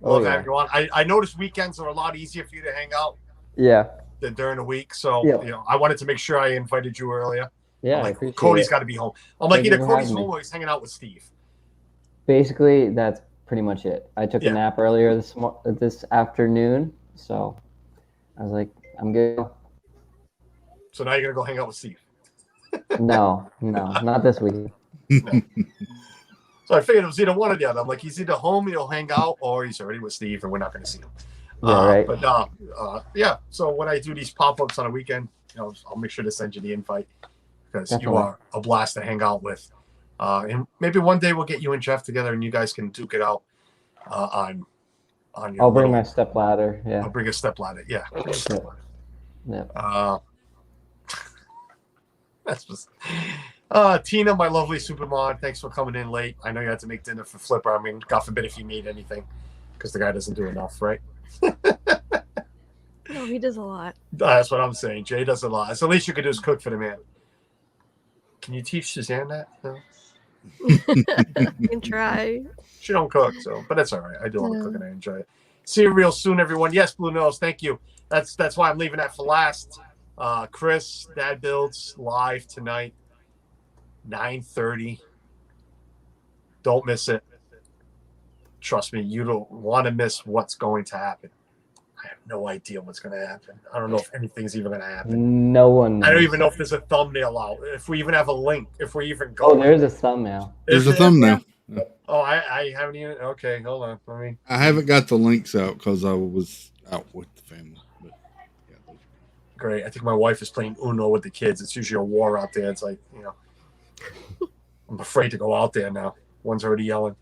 Love having you on. I noticed weekends are a lot easier for you to hang out. Yeah. Than during the week. So, yeah. I wanted to make sure I invited you earlier. Yeah, I appreciate Cody's it. got to be home. I'm like, either Cody's home or he's hanging out with Steve. Basically, that's pretty much it. I took a nap earlier this afternoon, so I was like, I'm good. So now you're going to go hang out with Steve. No, not this week. No. So I figured it was either one or the other. I'm like, he's either home, he'll hang out, or he's already with Steve, and we're not going to see him. Yeah, right. But yeah. So when I do these pop-ups on a weekend, I'll make sure to send you the invite because you are a blast to hang out with. And maybe one day we'll get you and Jeff together, and you guys can duke it out on your. I'll bring my stepladder. Yeah. I'll bring a stepladder. Yeah. Yeah. That's just. Tina, my lovely supermod, thanks for coming in late. I know you had to make dinner for Flipper. I mean, God forbid if you made anything, because the guy doesn't do enough, right? No, he does a lot. That's what I'm saying. Jay does a lot. So the least you could do is cook for the man. Can you teach Suzanne that? No? You can try. She don't cook, but that's all right. I do all the cooking. I enjoy it. See you real soon, everyone. Yes, Blue Nose, thank you. That's why I'm leaving that for last. Chris, Dad Builds live tonight, 9:30. Don't miss it. Trust me, you don't want to miss what's going to happen. I have no idea what's going to happen. I don't know if anything's even going to happen. No one knows. I don't even know if there's a thumbnail out. If we even have a link. If we even go. Oh, there's a thumbnail. There's a thumbnail. Oh, I haven't even. Okay, hold on. Let me. I haven't got the links out because I was out with the family. But yeah, those are Great. I think my wife is playing Uno with the kids. It's usually a war out there. It's like, I'm afraid to go out there now. One's already yelling.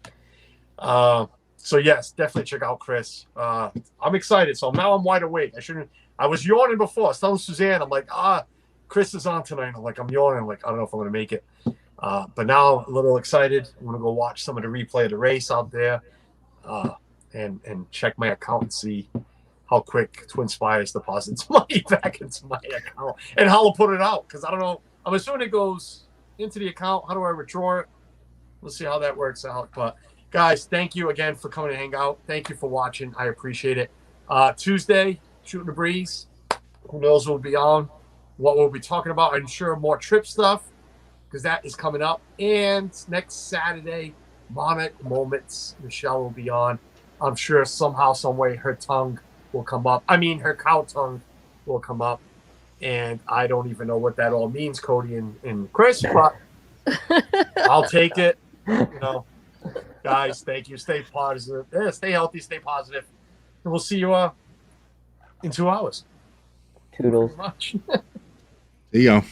So yes, definitely check out Chris. I'm excited. So now I'm wide awake. I was yawning before. I was telling Suzanne, I'm like, Chris is on tonight. I'm like, I'm yawning. I'm like, I don't know if I'm going to make it. But now I'm a little excited. I'm going to go watch some of the replay of the race out there and check my account and see how quick Twin Spires deposits money back into my account and how I'll put it out. Because I don't know. I'm assuming it goes into the account. How do I withdraw it? We'll see how that works out. But guys, thank you again for coming to hang out. Thank you for watching. I appreciate it. Tuesday, Shooting the Breeze. Who knows what we'll be on, what we'll be talking about. I'm sure more trip stuff because that is coming up. And next Saturday, Monarch Moments. Michelle will be on. I'm sure somehow, some way, her tongue will come up. I mean, her cow tongue will come up. And I don't even know what that all means, Cody and Chris, but I'll take it. Guys, thank you. Stay positive. Stay healthy. Stay positive. And we'll see you in 2 hours. Toodles. Pretty much. there you go.